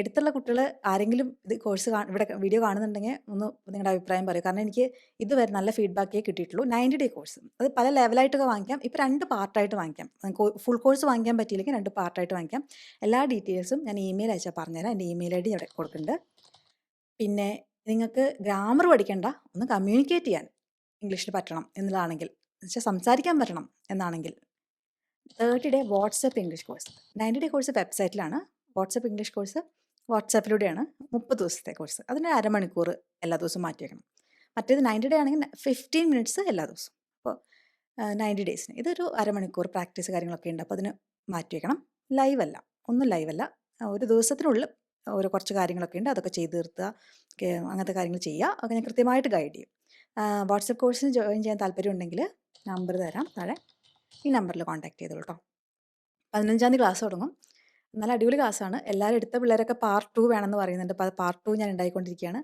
എടുത്തുള്ള കുട്ടികൾ ആരെങ്കിലും ഇത് കോഴ്സ് ഇവിടെ വീഡിയോ കാണുന്നുണ്ടെങ്കിൽ ഒന്ന് നിങ്ങളുടെ അഭിപ്രായം പറയും. കാരണം എനിക്ക് ഇതുവരെ നല്ല ഫീഡ്ബാക്കേ കിട്ടിയിട്ടുള്ളൂ. 90 ഡേ കോഴ്സ് അത് പല ലെവലായിട്ടൊക്കെ വാങ്ങിക്കാം. ഇപ്പോൾ 2 പാർട്ടായിട്ട് വാങ്ങിക്കാം. ഫുൾ കോഴ്സ് വാങ്ങിക്കാൻ പറ്റിയില്ലെങ്കിൽ 2 പാർട്ടായിട്ട് വാങ്ങിക്കാം. എല്ലാ ഡീറ്റെയിൽസും ഞാൻ ഇമെയിൽ അയച്ചാൽ പറഞ്ഞുതരാം. എൻ്റെ ഇമെയിൽ ID ഇവിടെ കൊടുക്കുന്നുണ്ട്. പിന്നെ നിങ്ങൾക്ക് ഗ്രാമർ പഠിക്കേണ്ട, ഒന്ന് കമ്മ്യൂണിക്കേറ്റ് ചെയ്യാൻ ഇംഗ്ലീഷിൽ പറ്റണം എന്നുള്ളതാണെങ്കിൽ, എന്നുവെച്ചാൽ സംസാരിക്കാൻ പറ്റണം എന്നാണെങ്കിൽ 30 day WhatsApp English course. 90 day course വെബ്സൈറ്റിലാണ്. വാട്സപ്പ് ഇംഗ്ലീഷ് കോഴ്സ് വാട്സാപ്പിലൂടെയാണ്. 30 ദിവസത്തെ കോഴ്സ്. അതിന് അരമണിക്കൂർ എല്ലാ ദിവസവും മാറ്റി വയ്ക്കണം. മറ്റേത് 90 ഡേ ആണെങ്കിൽ 15 മിനിറ്റ്സ് എല്ലാ ദിവസവും. അപ്പോൾ 90 ഡേയ്സിന് ഇതൊരു അരമണിക്കൂർ പ്രാക്ടീസ് കാര്യങ്ങളൊക്കെ ഉണ്ട്. അപ്പോൾ അതിന് മാറ്റി വയ്ക്കണം. ലൈവല്ല, ഒന്നും ലൈവല്ല. ഒരു ദിവസത്തിനുള്ളിൽ ഓരോ കുറച്ച് കാര്യങ്ങളൊക്കെ ഉണ്ട്, അതൊക്കെ ചെയ്ത് തീർത്തുക, അങ്ങനത്തെ കാര്യങ്ങൾ ചെയ്യുക. ഒക്കെ ഞാൻ കൃത്യമായിട്ട് ഗൈഡ് ചെയ്യും. വാട്സപ്പ് കോഴ്സിന് ജോയിൻ ചെയ്യാൻ താല്പര്യമുണ്ടെങ്കിൽ നമ്പർ തരാം താഴെ, ഈ നമ്പറിൽ കോൺടാക്ട് ചെയ്തോളൂ കേട്ടോ. 15-ാം തീയതി ക്ലാസ് തുടങ്ങും. നല്ല അടിപൊളി ക്ലാസ്സാണ്. എല്ലാവരും എടുത്ത പിള്ളേരൊക്കെ പാർട്ട് 2 വേണമെന്ന് പറയുന്നുണ്ട്. അപ്പോൾ അത് പാർട്ട് 2 ഞാൻ ഉണ്ടായിക്കൊണ്ടിരിക്കുകയാണ്.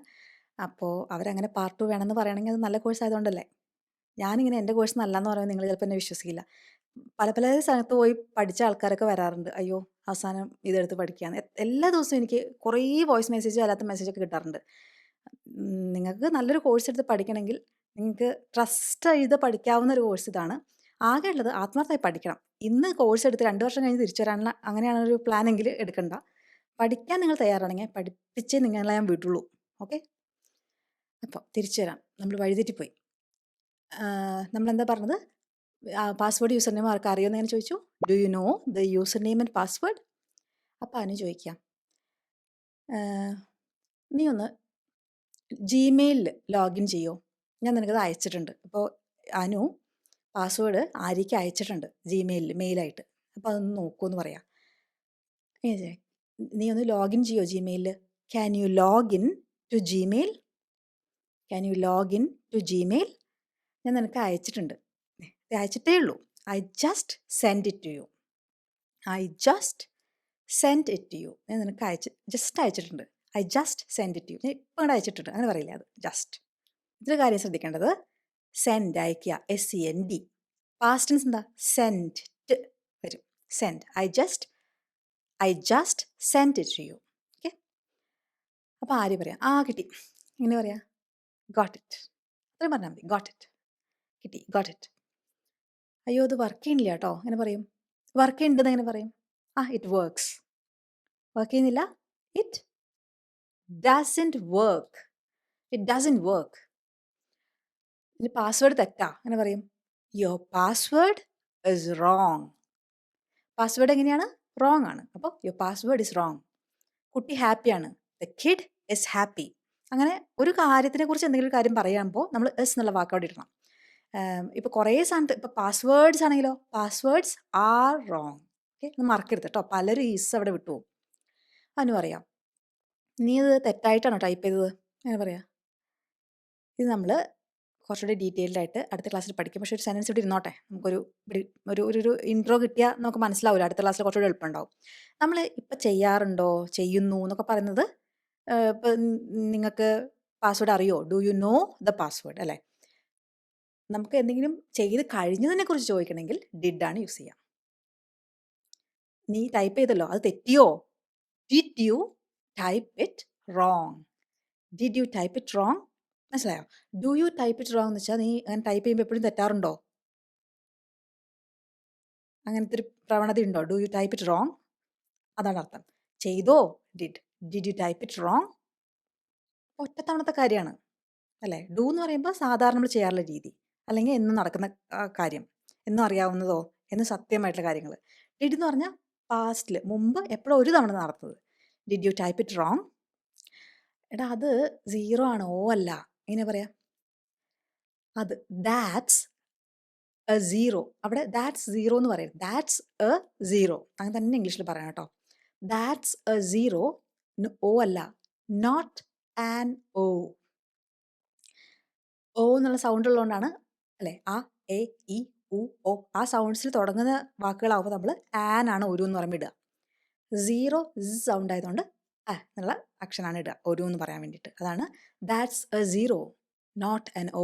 അപ്പോൾ അവരങ്ങനെ പാർട്ട് 2 വേണമെന്ന് പറയുകയാണെങ്കിൽ അത് നല്ല കോഴ്സ് ആയതുകൊണ്ടല്ലേ. ഞാനിങ്ങനെ എൻ്റെ കോഴ്സ് നല്ലതെന്ന് പറയുമ്പോൾ നിങ്ങൾ ചിലപ്പോൾ എന്നെ വിശ്വസിക്കില്ല. പല പല സ്ഥലത്ത് പോയി പഠിച്ച ആൾക്കാരൊക്കെ വരാറുണ്ട്. അയ്യോ അവസാനം ഇതെടുത്ത് പഠിക്കുകയാണ്. എല്ലാ ദിവസവും എനിക്ക് കുറേ വോയിസ് മെസ്സേജ് അല്ലാത്ത മെസ്സേജൊക്കെ കിട്ടാറുണ്ട്. നിങ്ങൾക്ക് നല്ലൊരു കോഴ്സ് എടുത്ത് പഠിക്കണമെങ്കിൽ നിങ്ങൾക്ക് ട്രസ്റ്റ് ചെയ്ത് പഠിക്കാവുന്ന ഒരു കോഴ്സ് ഇതാണ്. ആകെ ഉള്ളത് ആത്മാർത്ഥമായി പഠിക്കണം. ഇന്ന് കോഴ്സ് എടുത്ത് 2 വർഷം കഴിഞ്ഞ് തിരിച്ചു വരാനുള്ള അങ്ങനെയാണ് ഒരു പ്ലാനെങ്കിൽ എടുക്കണ്ട. പഠിക്കാൻ നിങ്ങൾ തയ്യാറാണെങ്കിൽ പഠിപ്പിച്ചേ നിങ്ങളെ ഞാൻ വിടുള്ളൂ. ഓക്കെ. അപ്പോൾ തിരിച്ചു വരാം. നമ്മൾ വഴിതെറ്റിപ്പോയി. നമ്മളെന്താ പറഞ്ഞത്? പാസ്വേഡ് യൂസർ നെയിം ആർക്ക് അറിയുമെന്ന് ഞാൻ ചോദിച്ചു. Do you know the user name and password? അപ്പോൾ അനു ചോദിക്കാം, നീ ഒന്ന് ജിമെയിലിൽ ലോഗിൻ ചെയ്യോ? ഞാൻ നിനക്കത് അയച്ചിട്ടുണ്ട്. അപ്പോൾ അനു പാസ്വേഡ് ആര്യയ്ക്ക് അയച്ചിട്ടുണ്ട് ജിമെയിലിൽ, മെയിലായിട്ട്. അപ്പോൾ അതൊന്ന് നോക്കുമെന്ന് പറയാം. നീ ഒന്ന് ലോഗിൻ ചെയ്യോ ജിമെയിലിൽ? Can you login to Gmail? Can you log in to Gmail? ഞാൻ നിനക്ക് അയച്ചിട്ടുണ്ട്. ഇത് അയച്ചിട്ടേ ഉള്ളൂ. I just send it to you. I just send it to you. ഞാൻ നിനക്ക് ജസ്റ്റ് അയച്ചിട്ടുണ്ട്. I just send it to you. ഞാൻ ഇപ്പം കൂടെ അയച്ചിട്ടുണ്ട്. അങ്ങനെ പറയില്ല, അത് ജസ്റ്റ്. ഇതൊരു കാര്യം ശ്രദ്ധിക്കേണ്ടത്, സെൻഡ് അയക്കുക, SEND. പാസ്റ്റ് ടെൻസ് എന്താ? സെൻഡ് വരും. Send. I just send it to you. Okay. അപ്പോൾ ആര് പറയാം? കിട്ടി. എങ്ങനെ പറയാം? Got it. അത്രയും പറഞ്ഞാൽ മതി. Got it. കിട്ടി. Got it. അയ്യോ അത് വർക്ക് ചെയ്യുന്നില്ല കേട്ടോ, എങ്ങനെ പറയും? വർക്ക് ചെയ്യുന്നുണ്ടെന്ന് എങ്ങനെ പറയും? It works. വർക്ക് ചെയ്യുന്നില്ല? It doesn't work. It doesn't work. ഇനി പാസ്വേഡ് തെറ്റാ, എങ്ങനെ പറയും? Your password is wrong. Password എങ്ങനെയാണ്? റോങ് ആണ്. അപ്പോൾ യുവർ പാസ്വേഡ് ഇസ് റോങ്. കുട്ടി ഹാപ്പിയാണ്. The kid is happy. അങ്ങനെ ഒരു കാര്യത്തിനെ കുറിച്ച് എന്തെങ്കിലും ഒരു കാര്യം പറയുമ്പോൾ നമ്മൾ എസ് എന്നുള്ള വാക്കവിടെ ഇടണം. ഇപ്പോൾ കുറേ സാധനത്ത് ഇപ്പോൾ പാസ്വേഡ്സ് ആണെങ്കിലോ, പാസ്വേഡ്സ് ആർ റോങ്. ഓക്കെ, ഒന്ന് മറക്കരുത് കേട്ടോ. പലരും ഈസ് അവിടെ വിട്ടുപോകും. അതിന് പറയാം, നീ ഇത് തെറ്റായിട്ടാണോ ടൈപ്പ് ചെയ്തത്? അങ്ങനെ പറയാം. ഇത് നമ്മൾ കുറച്ചുകൂടി ഡീറ്റെയിൽഡ് ആയിട്ട് അടുത്ത ക്ലാസ്സിൽ പഠിക്കും. പക്ഷേ ഒരു സെൻറ്റൻസ് ഇവിടെ ഇരുന്നോട്ടെ, നമുക്കൊരു ഒരു ഇൻട്രോ കിട്ടിയാൽ നമുക്ക് മനസ്സിലാവില്ല. അടുത്ത ക്ലാസ്സിൽ കുറച്ചുകൂടി എളുപ്പമുണ്ടാവും. നമ്മൾ ഇപ്പം ചെയ്യാറുണ്ടോ, ചെയ്യുന്നു എന്നൊക്കെ പറയുന്നത്, ഇപ്പം നിങ്ങൾക്ക് പാസ്വേഡ് അറിയോ? Do you know the password അല്ലേ? നമുക്ക് എന്തെങ്കിലും ചെയ്ത് കഴിഞ്ഞതിനെ കുറിച്ച് ചോദിക്കണമെങ്കിൽ ഡിഡ് ആണ് യൂസ് ചെയ്യുക. നീ ടൈപ്പ് ചെയ്തല്ലോ, അത് തെറ്റിയോ? Did you type it wrong? Did you type it wrong? മനസ്സിലായോ? Do you type it wrong എന്ന് വെച്ചാൽ നീ അങ്ങനെ ടൈപ്പ് ചെയ്യുമ്പോൾ എപ്പോഴും തെറ്റാറുണ്ടോ? അങ്ങനത്തെ ഒരു പ്രവണത ഉണ്ടോ? Do you type it wrong? അതാണ് അർത്ഥം. ചെയ്തോ? Did you type it wrong? ഒറ്റത്തവണത്തെ കാര്യമാണ് അല്ലേ? ഡു എന്ന് പറയുമ്പോൾ സാധാരണ നമ്മൾ ചെയ്യാറുള്ള രീതി, അല്ലെങ്കിൽ എന്നും നടക്കുന്ന കാര്യം, എന്നും അറിയാവുന്നതോ എന്ന് സത്യമായിട്ടുള്ള കാര്യങ്ങൾ. ഡിഡ് എന്ന് പറഞ്ഞാൽ പാസ്റ്റിൽ, മുമ്പ് എപ്പോഴോ ഒരു തവണ നടത്തുന്നത്. Did you type it wrong? എടാ അത് 0 ആണ്, ഓ അല്ല. എങ്ങനെ പറയാം? അത് ദാറ്റ്സ് എ 0. അവിടെ ദാറ്റ്സ് 0 എന്ന് പറയും. ദാറ്റ്സ് എ 0 അങ്ങനെ തന്നെ ഇംഗ്ലീഷിൽ പറയണം കേട്ടോ. ദാറ്റ്സ് എ 0, ഓ അല്ല. നോട്ട് ആൻ ഓ. ഓ എന്നുള്ള സൗണ്ട് ഉള്ളതുകൊണ്ടാണ് അല്ലേ, എ ഇ ഉ ഓ ആ സൗണ്ട്സിൽ തുടങ്ങുന്ന വാക്കുകളാവുമ്പോൾ നമ്മൾ ആൻ ആണ് ഒരു എന്ന് പറയുമ്പോൾ ഇടുക. 0 സൗണ്ട് ആയതുകൊണ്ട് എന്നുള്ള അക്ഷരമാണ് ഇടുക ഒരു എന്ന് പറയാൻ വേണ്ടിയിട്ട്. അതാണ് ദാറ്റ്സ് എ 0, നോട്ട് ആൻ ഓ.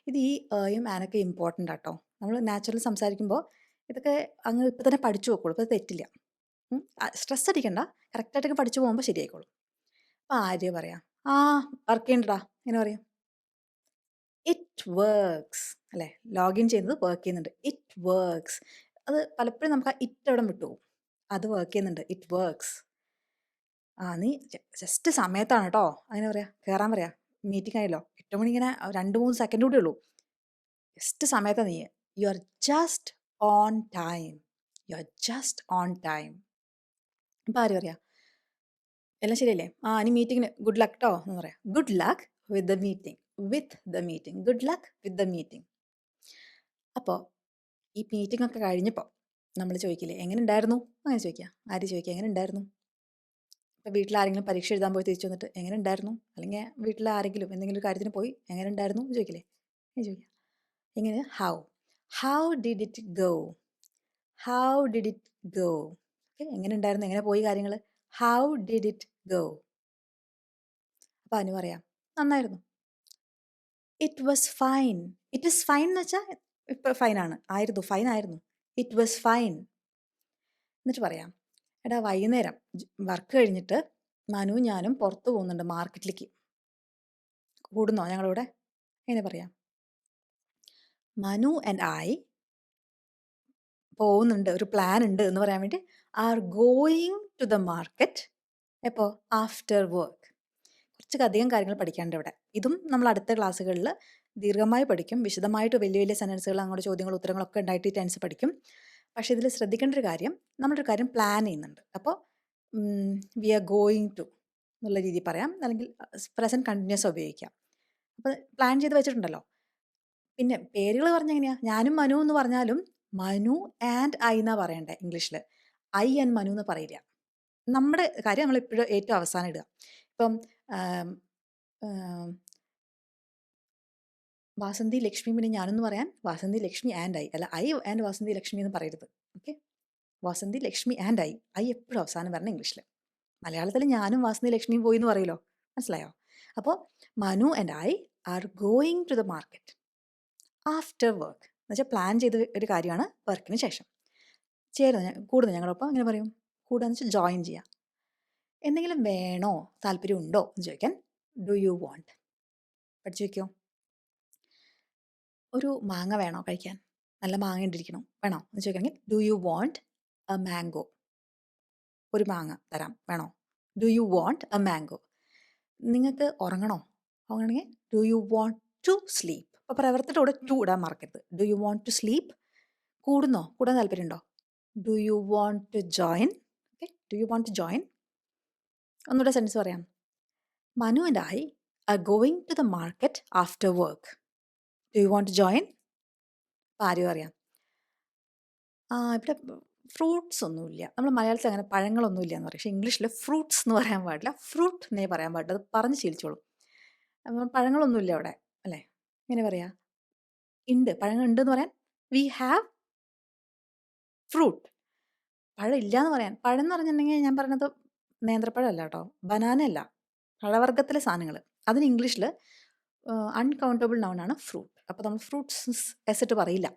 ഇത് ഈ യും ആനൊക്കെ ഇമ്പോർട്ടൻ്റ് ആട്ടോ. നമ്മൾ നാച്ചുറൽ സംസാരിക്കുമ്പോൾ ഇതൊക്കെ അങ്ങ് ഇപ്പം തന്നെ പഠിച്ചു നോക്കോളൂ. ഇപ്പോൾ തെറ്റില്ല. സ്ട്രെസ് അടിക്കണ്ട, കറക്റ്റായിട്ടൊക്കെ പഠിച്ചു പോകുമ്പോൾ ശരിയായിക്കോളും. അപ്പോൾ ആര്യ പറയാം, വർക്ക് ചെയ്യണ്ടടാ, എങ്ങനെ പറയും? ഇറ്റ് വർക്ക്സ് അല്ലേ? ലോഗിൻ ചെയ്യുന്നത് വർക്ക് ചെയ്യുന്നുണ്ട്. It works. അത് പലപ്പോഴും നമുക്ക് ഇറ്റ് അവിടെ വിട്ടുപോകും. അത് വർക്ക് ചെയ്യുന്നുണ്ട്. It works. നീ ജസ്റ്റ് സമയത്താണ് കേട്ടോ. അങ്ങനെ പറയാം, കയറാൻ പറയാം. മീറ്റിംഗ് ആയല്ലോ, 8 മണി, ഇങ്ങനെ 2-3 സെക്കൻഡ് കൂടെ ഉള്ളൂ. ജസ്റ്റ് സമയത്താണ് നീ. You are just on time. You are just on time. ഇപ്പം ആര് പറയാം? എല്ലാം ശരിയല്ലേ? ഇനി മീറ്റിങ്ങിന് ഗുഡ് ലക്ക് കേട്ടോ എന്ന് പറയാം. Good luck with the meeting. Good luck with the meeting. അപ്പോൾ ഈ മീറ്റിംഗ് ഒക്കെ കഴിഞ്ഞപ്പോൾ നമ്മൾ ചോദിക്കില്ലേ, എങ്ങനെ ഉണ്ടായിരുന്നു? അങ്ങനെ ചോദിക്കുക. ആര് ചോദിക്കുക, എങ്ങനെ ഉണ്ടായിരുന്നു? ഇപ്പോൾ വീട്ടിൽ ആരെങ്കിലും പരീക്ഷ എഴുതാൻ പോയി തിരിച്ചു വന്നിട്ട് എങ്ങനെ ഉണ്ടായിരുന്നു? അല്ലെങ്കിൽ വീട്ടിൽ ആരെങ്കിലും എന്തെങ്കിലും ഒരു കാര്യത്തിന് പോയി എങ്ങനെ ഉണ്ടായിരുന്നു എന്ന് ചോദിക്കില്ലേ? അങ്ങനെ ചോദിക്കുക. എങ്ങനെ? How did it go? How did it go? Okay, എങ്ങനെ ഉണ്ടായിരുന്നു, എങ്ങനെ പോയി കാര്യങ്ങൾ? How did it go? അപ്പോൾ അതിന് പറയാം, നന്നായിരുന്നു. It was fine. It is fine എന്ന് വെച്ചാൽ ഇപ്പോൾ ഫൈനാണ്, ഫൈൻ ആയിരുന്നു. It was fine. എന്നിട്ട് പറയാം, എടാ വൈകുന്നേരം വർക്ക് കഴിഞ്ഞിട്ട് മനുവും ഞാനും പുറത്ത് പോകുന്നുണ്ട് മാർക്കറ്റിലേക്ക്. കൂടുന്നോ ഞങ്ങളിവിടെ? എങ്ങനെ പറയാം? മനു ആൻഡ് ഐ പോകുന്നുണ്ട്, ഒരു പ്ലാൻ ഉണ്ട് എന്ന് പറയാൻ വേണ്ടി are going to the market. എപ്പോൾ? After work. കുറച്ചധികം കാര്യങ്ങൾ പഠിക്കാണ്ട് ഇവിടെ. ഇതും നമ്മൾ അടുത്ത ക്ലാസ്സുകളിൽ ദീർഘമായി പഠിക്കും. വിശദമായിട്ട് വലിയ വലിയ സെൻറ്റൻസുകൾ, അങ്ങോട്ട് ചോദ്യങ്ങളും ഉത്തരങ്ങളൊക്കെ ഉണ്ടായിട്ട് ഈ ടെൻസ് പഠിക്കും. പക്ഷേ ഇതിൽ ശ്രദ്ധിക്കേണ്ട ഒരു കാര്യം, നമ്മളൊരു കാര്യം പ്ലാൻ ചെയ്യുന്നുണ്ട്. അപ്പോൾ വി ആർ ഗോയിങ് ടു എന്നുള്ള രീതി പറയാം, അല്ലെങ്കിൽ പ്രസൻറ്റ് കണ്ടിന്യൂസ് ഉപയോഗിക്കാം. അപ്പോൾ പ്ലാൻ ചെയ്ത് വെച്ചിട്ടുണ്ടല്ലോ. പിന്നെ പേരുകൾ പറഞ്ഞ എങ്ങനെയാണ്? ഞാനും മനു എന്ന് പറഞ്ഞാലും മനു ആൻഡ് ഐ എന്നാണ് പറയണ്ടേ ഇംഗ്ലീഷിൽ. ഐ ആൻഡ് മനു എന്ന് പറയില്ല. നമ്മുടെ കാര്യം നമ്മൾ എപ്പോഴും ഏറ്റവും അവസാനം ഇടുക. ഇപ്പം വാസന്തി ലക്ഷ്മി പിന്നെ ഞാനൊന്ന് പറയാൻ വാസന്തി ലക്ഷ്മി ആൻഡ് ഐ, അല്ല ഐ ആൻഡ് വാസന്തി ലക്ഷ്മി എന്ന് പറയരുത്. Okay, Vasanthi Lakshmi and I എപ്പോഴും അവസാനം വരണം ഇംഗ്ലീഷിൽ. മലയാളത്തിൽ ഞാനും വാസന്തി ലക്ഷ്മിയും പോയി എന്ന് പറയല്ലോ, മനസ്സിലായോ? അപ്പോൾ Manu and I are going to the market after work എന്ന് വെച്ചാൽ പ്ലാൻ ചെയ്ത ഒരു കാര്യമാണ് വർക്കിന് ശേഷം. കൂടുന്നു ഞങ്ങളൊപ്പം ഇങ്ങനെ പറയും. കൂടുക എന്ന് വെച്ചാൽ ജോയിൻ ചെയ്യുക. എന്തെങ്കിലും വേണോ, താല്പര്യം ഉണ്ടോ എന്ന് ചോദിക്കാൻ ഡു യു വാണ്ട്. പഠിച്ചു വയ്ക്കോ. ഒരു മാങ്ങ വേണോ കഴിക്കാൻ, നല്ല മാങ്ങ ഇട്ടിരിക്കണം, വേണോ എന്ന് ചോദിക്കണമെങ്കിൽ do you want a mango. ഒരു മാങ്ങ തരാം, വേണോ? Do you want a mango. നിങ്ങൾക്ക് ഉറങ്ങണമെങ്കിൽ do you want to sleep. അപ്പോൾ പ്രവർത്തിയുടെ കൂടെ ടു ഇടാൻ മറക്കരുത്. Do you want to sleep. കൂടാൻ താല്പര്യമുണ്ടോ? Do you want to join. Okay, do you want to join. ഒന്നുകൂടെ സെൻറ്റൻസ് പറയാം. Manu and I are going to the market after work. Do you want to join? ആരും അറിയാം. ഇവിടെ fruits ഒന്നുമില്ല. നമ്മൾ മലയാളത്തിൽ അങ്ങനെ പഴങ്ങളൊന്നുമില്ല എന്ന് പറയും. പക്ഷേ ഇംഗ്ലീഷിൽ ഫ്രൂട്ട്സ് എന്ന് പറയാൻ പാടില്ല, ഫ്രൂട്ട് എന്നേ പറയാൻ പാടില്ല. അത് പറഞ്ഞ് ശീലിച്ചോളും. അപ്പം പഴങ്ങളൊന്നുമില്ല അവിടെ, അല്ലേ? എങ്ങനെ പറയാ? പഴങ്ങൾ ഉണ്ട് എന്ന് പറയാൻ വി ഹാവ് ഫ്രൂട്ട്. പഴം ഇല്ല എന്ന് പറയാൻ, പഴം എന്ന് പറഞ്ഞിട്ടുണ്ടെങ്കിൽ ഞാൻ പറഞ്ഞത് നേന്ത്രപ്പഴം അല്ല കേട്ടോ, ബനാന അല്ല, പഴവർഗ്ഗത്തിലെ സാധനങ്ങൾ. അതിന് ഇംഗ്ലീഷിൽ അൺകൗണ്ടബിൾ നൗണാണ് ഫ്രൂട്ട്. അപ്പോൾ നമ്മൾ ഫ്രൂട്ട്സ് എസിട്ട് പറയില്ല.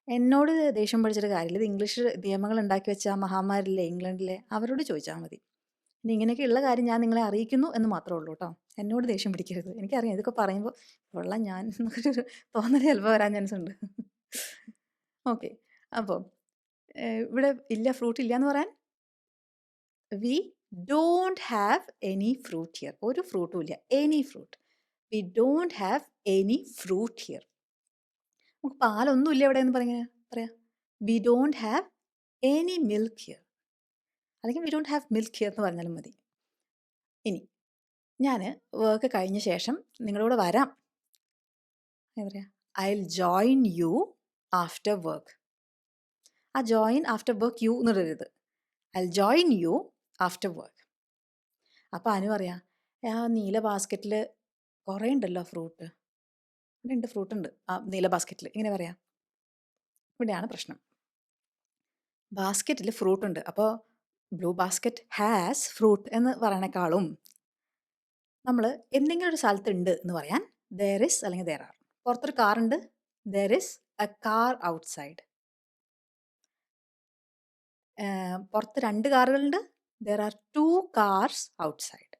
എന്നോട് ദേഷ്യം പഠിച്ചിട്ട് കാര്യമില്ല. ഇത് ഇംഗ്ലീഷ് നിയമങ്ങൾ ഉണ്ടാക്കി വെച്ച ആ മഹാന്മാരില്ലേ ഇംഗ്ലണ്ടിലെ, അവരോട് ചോദിച്ചാൽ മതി. ഇനി ഇങ്ങനെയൊക്കെ ഉള്ള കാര്യം ഞാൻ നിങ്ങളെ അറിയിക്കുന്നു എന്ന് മാത്രമേ ഉള്ളൂ കേട്ടോ. എന്നോട് ദേഷ്യം പിടിക്കരുത്. എനിക്കറിയാം ഇതൊക്കെ പറയുമ്പോൾ വെള്ളം ഞാൻ എന്നൊരു തോന്നൽ ചിലപ്പോൾ വരാൻ ചാൻസ് ഉണ്ട്. ഓക്കെ, അപ്പോൾ ഇവിടെ ഇല്ല, ഫ്രൂട്ട് ഇല്ല എന്ന് പറയാൻ we don't have any fruit here. ഒരു ഫ്രൂട്ടും ഇല്ല. Any fruit. We don't have any fruit here. നമുക്ക് പാലൊന്നും ഇല്ല ഇവിടെ എന്ന് പറയാം. We don't have any milk here, അല്ലെങ്കിൽ we don't have milk here എന്ന് പറഞ്ഞാലും മതി. ഇനി ഞാൻ വർക്ക് കഴിഞ്ഞ ശേഷം നിങ്ങളോട് വരാം. എന്താ പറയുക? I will join you after work. ആ ജോയിൻ ആഫ്റ്റർ വർക്ക് യു എന്ന് പറയരുത്. I will join you after work. അപ്പോൾ അനു പറയാം, ആ നീല ബാസ്ക്കറ്റിൽ കുറേ ഉണ്ടല്ലോ ഫ്രൂട്ട്. ഇവിടെ ഉണ്ട്, ഫ്രൂട്ട് ഉണ്ട് ആ നീല ബാസ്ക്കറ്റിൽ. ഇങ്ങനെ പറയാം. ഇവിടെയാണ് പ്രശ്നം. ബാസ്ക്കറ്റിൽ ഫ്രൂട്ട് ഉണ്ട്, അപ്പോൾ ബ്ലൂ ബാസ്ക്കറ്റ് ഹാസ് ഫ്രൂട്ട് എന്ന് പറയണേക്കാളും നമ്മൾ എന്തെങ്കിലും ഒരു സ്ഥലത്ത് ഉണ്ട് എന്ന് പറയാൻ ദർ ഇസ് അല്ലെങ്കിൽ ദർ ആർ. പുറത്തൊരു കാർ ഉണ്ട്, there is a car outside. പുറത്ത് 2 കാറുകളുണ്ട്, ദർ ആർ 2 കാർസ് ഔട്ട്സൈഡ്.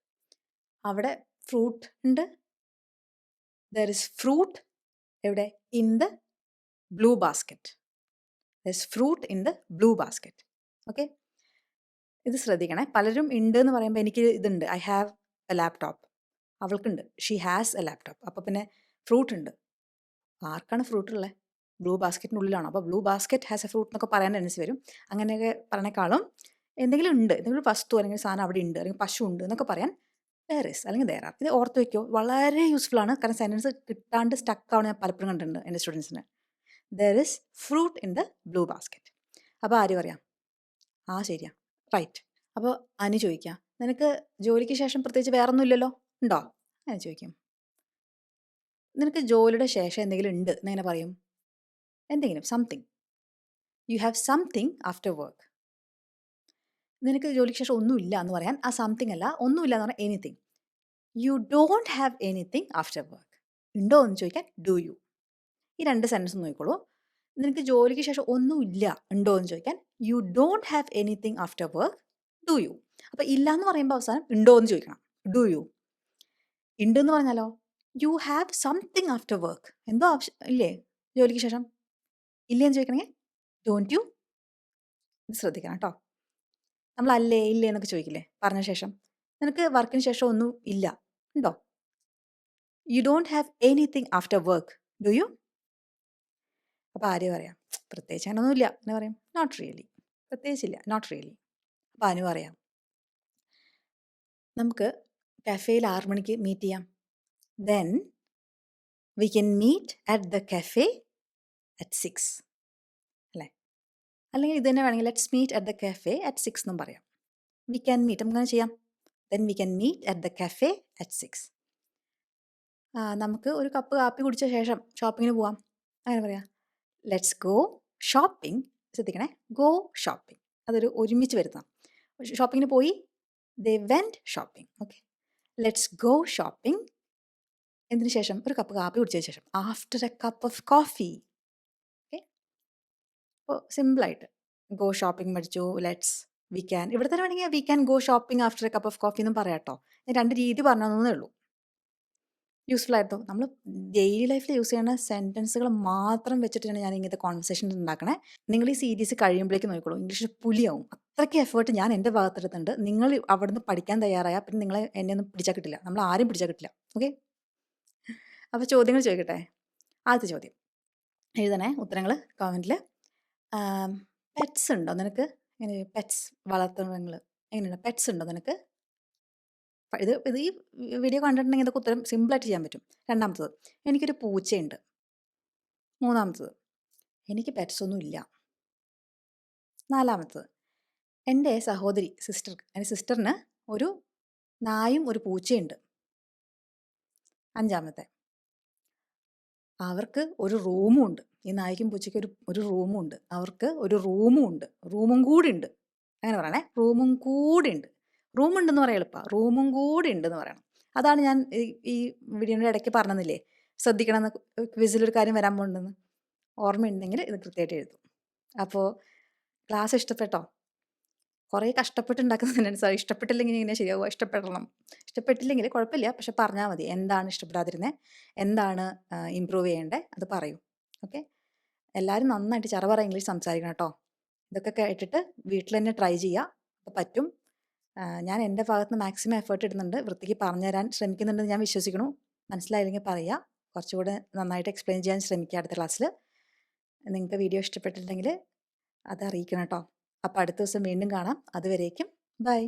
അവിടെ ഫ്രൂട്ട് ഉണ്ട്, ദർ ഇസ് ഫ്രൂട്ട് എവിടെ? In the blue basket. There is fruit in the blue basket. Okay, ഇത് ശ്രദ്ധിക്കണേ. പലരും ഉണ്ട് എന്ന് പറയുമ്പോൾ എനിക്ക് ഇതുണ്ട്, ഐ ഹാവ് എ ലാപ്ടോപ്പ്. അവൾക്കുണ്ട്, ഷീ ഹാസ് എ ലാപ്ടോപ്പ്. അപ്പോൾ പിന്നെ ഫ്രൂട്ട് ഉണ്ട്. ആർക്കാണ് ഫ്രൂട്ട് ഉള്ളത്? ബ്ലൂ ബാസ്ക്കറ്റിനുള്ളിലാണോ? അപ്പോൾ blue basket has A fruit എന്നൊക്കെ പറയാൻ ടെൻഡൻസി വരും. അങ്ങനെയൊക്കെ പറയണേക്കാളും എന്തെങ്കിലും ഉണ്ട്, എന്തെങ്കിലും വസ്തു അല്ലെങ്കിൽ സാധനം അവിടെ ഉണ്ട്, അല്ലെങ്കിൽ പശു ഉണ്ട് എന്നൊക്കെ പറയാൻ ദർ ഇസ് അല്ലെങ്കിൽ ദർ ആർ. ഇത് ഓർത്ത് വയ്ക്കോ, വളരെ യൂസ്ഫുൾ ആണ്. കാരണം സെൻറ്റൻസ് കിട്ടാണ്ട് സ്റ്റക്ക് ആവണ ഞാൻ പലപ്പോഴും കണ്ടിട്ടുണ്ട് എൻ്റെ സ്റ്റുഡൻസിന്. There is fruit in the blue basket. അപ്പോൾ ആര് പറയാം? ശരിയാ, റൈറ്റ്. അപ്പോൾ അനു ചോദിക്കാം, നിനക്ക് ജോലിക്ക് ശേഷം പ്രത്യേകിച്ച് വേറെ ഒന്നും ഇല്ലല്ലോ, ഉണ്ടോ? അങ്ങനെ ചോദിക്കും. നിനക്ക് ജോലിയുടെ ശേഷം എന്തെങ്കിലും ഉണ്ട് എന്നെങ്ങനെ പറയും? എന്തെങ്കിലും, something. You have something after work. നിനക്ക് ജോലിക്ക് ശേഷം ഒന്നുമില്ല എന്ന് പറയാൻ ആ സംതിങ് അല്ല, ഒന്നുമില്ല എന്ന് പറയാൻ anything. U don't have anything after work. ഉണ്ടോ എന്ന് ചോദിക്കാൻ ഡു യു. ഈ 2 സെൻറ്റൻസ് നോക്കിക്കോളൂ. നിനക്ക് ജോലിക്ക് ശേഷം ഒന്നുമില്ല ഉണ്ടോ എന്ന് ചോദിക്കാൻ U don't have anything after work, do you. അപ്പോൾ ഇല്ല എന്ന് പറയുമ്പോൾ അവസാനം ഉണ്ടോ എന്ന് ചോദിക്കണം, ഡു യു. ഉണ്ടെന്ന് പറഞ്ഞാലോ you have something after work. എന്തോ ആവശ്യം ഇല്ലേ ജോലിക്ക് ശേഷം? ഇല്ലേന്ന് ചോദിക്കണമെങ്കിൽ ഡോണ്ട് യു. ഇത് ശ്രദ്ധിക്കണം കേട്ടോ. നമ്മൾ അല്ലേ ഇല്ലേ എന്നൊക്കെ ചോദിക്കില്ലേ പറഞ്ഞ ശേഷം? നിനക്ക് വർക്കിന് ശേഷം ഒന്നും ഇല്ല, ഉണ്ടോ? You don't have anything after work, do you? അപ്പോൾ ആരും പറയാം, പ്രത്യേകിച്ച് അങ്ങനെയൊന്നുമില്ല എന്ന് പറയും. Not really. പ്രത്യേകിച്ചില്ല, നോട്ട് റിയലി. അപ്പോൾ അനു പറയാം, നമുക്ക് കഫേയിൽ 6 മണിക്ക് മീറ്റ് ചെയ്യാം. Then we can meet at the cafe at 6. അല്ലേ? അല്ലെങ്കിൽ ഇത് തന്നെ വേണമെങ്കിൽ let's meet at the cafe at 6 എന്നും പറയാം. വി ക്യാൻ മീറ്റ്, നമുക്ക് അങ്ങനെ ചെയ്യാം. Then we can meet at the cafe at 6. നമുക്ക് ഒരു കപ്പ് കാപ്പി കുടിച്ച ശേഷം ഷോപ്പിങ്ങിന് പോവാം. അങ്ങനെ പറയാം. Let's go shopping. ശ്രദ്ധിക്കണേ, ഗോ ഷോപ്പിംഗ് അതൊരു ഒരുമിച്ച് വരുന്നതാണ്. ഷോപ്പിങ്ങിന് പോയി, they went shopping. Okay, let's go shopping എന്തിനു ശേഷം? ഒരു കപ്പ് കാപ്പി കുടിച്ചതിന് ശേഷം. After a cup of coffee. Okay, അപ്പോൾ സിമ്പിളായിട്ട് ഗോ ഷോപ്പിംഗ് പഠിച്ചു. ലെറ്റ്സ് വി ക്യാൻ, ഇവിടെ തന്നെ വേണമെങ്കിൽ we can go shopping after a cup of coffee എന്നും പറയാം കേട്ടോ. ഞാൻ 2 രീതി പറഞ്ഞതേ ഉള്ളൂ. യൂസ്ഫുൾ ആയിരുന്നു. നമ്മൾ ഡെയിലി ലൈഫിൽ യൂസ് ചെയ്യുന്ന സെൻറ്റൻസുകൾ മാത്രം വെച്ചിട്ടാണ് ഞാൻ ഇങ്ങനത്തെ കോൺവെർസേഷൻ ഉണ്ടാക്കണേ. നിങ്ങൾ ഈ സീരീസ് കഴിയുമ്പോഴേക്ക് നോക്കിക്കോളൂ, ഇംഗ്ലീഷ് പുലിയാവും. അത്രയ്ക്ക് എഫേർട്ട് ഞാൻ എൻ്റെ ഭാഗത്തെടുത്തുണ്ട്. നിങ്ങൾ അവിടുന്ന് പഠിക്കാൻ തയ്യാറായാൽ പിന്നെ നിങ്ങളെ എന്നെ ഒന്നും പിടിച്ചാൽ കിട്ടില്ല. നമ്മൾ ആരും പിടിച്ചാൽ കിട്ടില്ല. ഓക്കെ, അപ്പോൾ ചോദ്യങ്ങൾ ചോദിക്കട്ടെ. ആദ്യത്തെ ചോദ്യം എഴുതണേ, ഉത്തരങ്ങൾ കമൻറ്റിൽ. പെറ്റ്സ് ഉണ്ടോ നിനക്ക്? എങ്ങനെ പെറ്റ്സ്, വളർത്തുമൃഗങ്ങൾ എങ്ങനെയാണ്? പെറ്റ്സ് ഉണ്ടോ നിനക്ക്? ഇത് ഈ വീഡിയോ കണ്ടിട്ടുണ്ടെങ്കിൽ ഇതൊക്കെ ഉത്തരം സിമ്പിളായിട്ട് ചെയ്യാൻ പറ്റും. രണ്ടാമത്തത്, എനിക്കൊരു പൂച്ചയുണ്ട്. മൂന്നാമത്തത്, എനിക്ക് പെറ്റ്സ് ഒന്നും ഇല്ല. നാലാമത്തത്, എൻ്റെ സഹോദരി എൻ്റെ സിസ്റ്ററിന് ഒരു നായും ഒരു പൂച്ചയുണ്ട്. അഞ്ചാമത്തെ, അവർക്ക് ഒരു റൂമും ഉണ്ട്. ഈ നായ്ക്കും പൂച്ചയ്ക്കും ഒരു റൂമും ഉണ്ട്. അവർക്ക് ഒരു റൂമും ഉണ്ട്. റൂമും കൂടി ഉണ്ട്. അങ്ങനെ പറയണേ, റൂമും കൂടി ഉണ്ട്. റൂമുണ്ടെന്ന് പറയാൻ എളുപ്പമാണ്, റൂമും കൂടി ഉണ്ടെന്ന് പറയണം. അതാണ് ഞാൻ ഈ വീഡിയോയുടെ ഇടയ്ക്ക് പറഞ്ഞില്ലേ, ശ്രദ്ധിക്കണമെന്ന്, ക്വിസിലൊരു കാര്യം വരാൻ പോകുന്നുണ്ടെന്ന്. ഓർമ്മയുണ്ടെങ്കിൽ ഇത് കൃത്യമായിട്ട് എഴുതും. അപ്പോൾ ക്ലാസ് ഇഷ്ടപ്പെട്ടോ? കുറേ കഷ്ടപ്പെട്ടുണ്ടാക്കുന്നതിനാണ് സാർ. ഇഷ്ടപ്പെട്ടില്ലെങ്കിൽ ഇങ്ങനെ ശരിയാവുക? ഇഷ്ടപ്പെടണം. ഇഷ്ടപ്പെട്ടില്ലെങ്കിൽ കുഴപ്പമില്ല, പക്ഷെ പറഞ്ഞാൽ മതി. എന്താണ് ഇഷ്ടപ്പെടാതിരുന്നത്, എന്താണ് ഇമ്പ്രൂവ് ചെയ്യേണ്ടത്, അത് പറയൂ. ഓക്കെ, എല്ലാവരും നന്നായിട്ട് ചറപറ ഇംഗ്ലീഷ് സംസാരിക്കണം കേട്ടോ. ഇതൊക്കെ കേട്ടിട്ട് വീട്ടിൽ തന്നെ ട്രൈ ചെയ്യുക. അപ്പോൾ പറ്റും. ഞാൻ എൻ്റെ ഭാഗത്ത് നിന്ന് മാക്സിമം എഫേർട്ട് ഇടുന്നുണ്ട്, വൃത്തിക്ക് പറഞ്ഞു തരാൻ ശ്രമിക്കുന്നുണ്ടെന്ന് ഞാൻ വിശ്വസിക്കുന്നു. മനസ്സിലായില്ലെങ്കിൽ പറയുക, കുറച്ചുകൂടെ നന്നായിട്ട് എക്സ്പ്ലെയിൻ ചെയ്യാൻ ശ്രമിക്കുക അടുത്ത ക്ലാസ്സിൽ. നിങ്ങൾക്ക് വീഡിയോ ഇഷ്ടപ്പെട്ടിട്ടുണ്ടെങ്കിൽ അത് അറിയിക്കണം കേട്ടോ. അപ്പോൾ അടുത്ത ദിവസം വീണ്ടും കാണാം. അതുവരേക്കും ബൈ.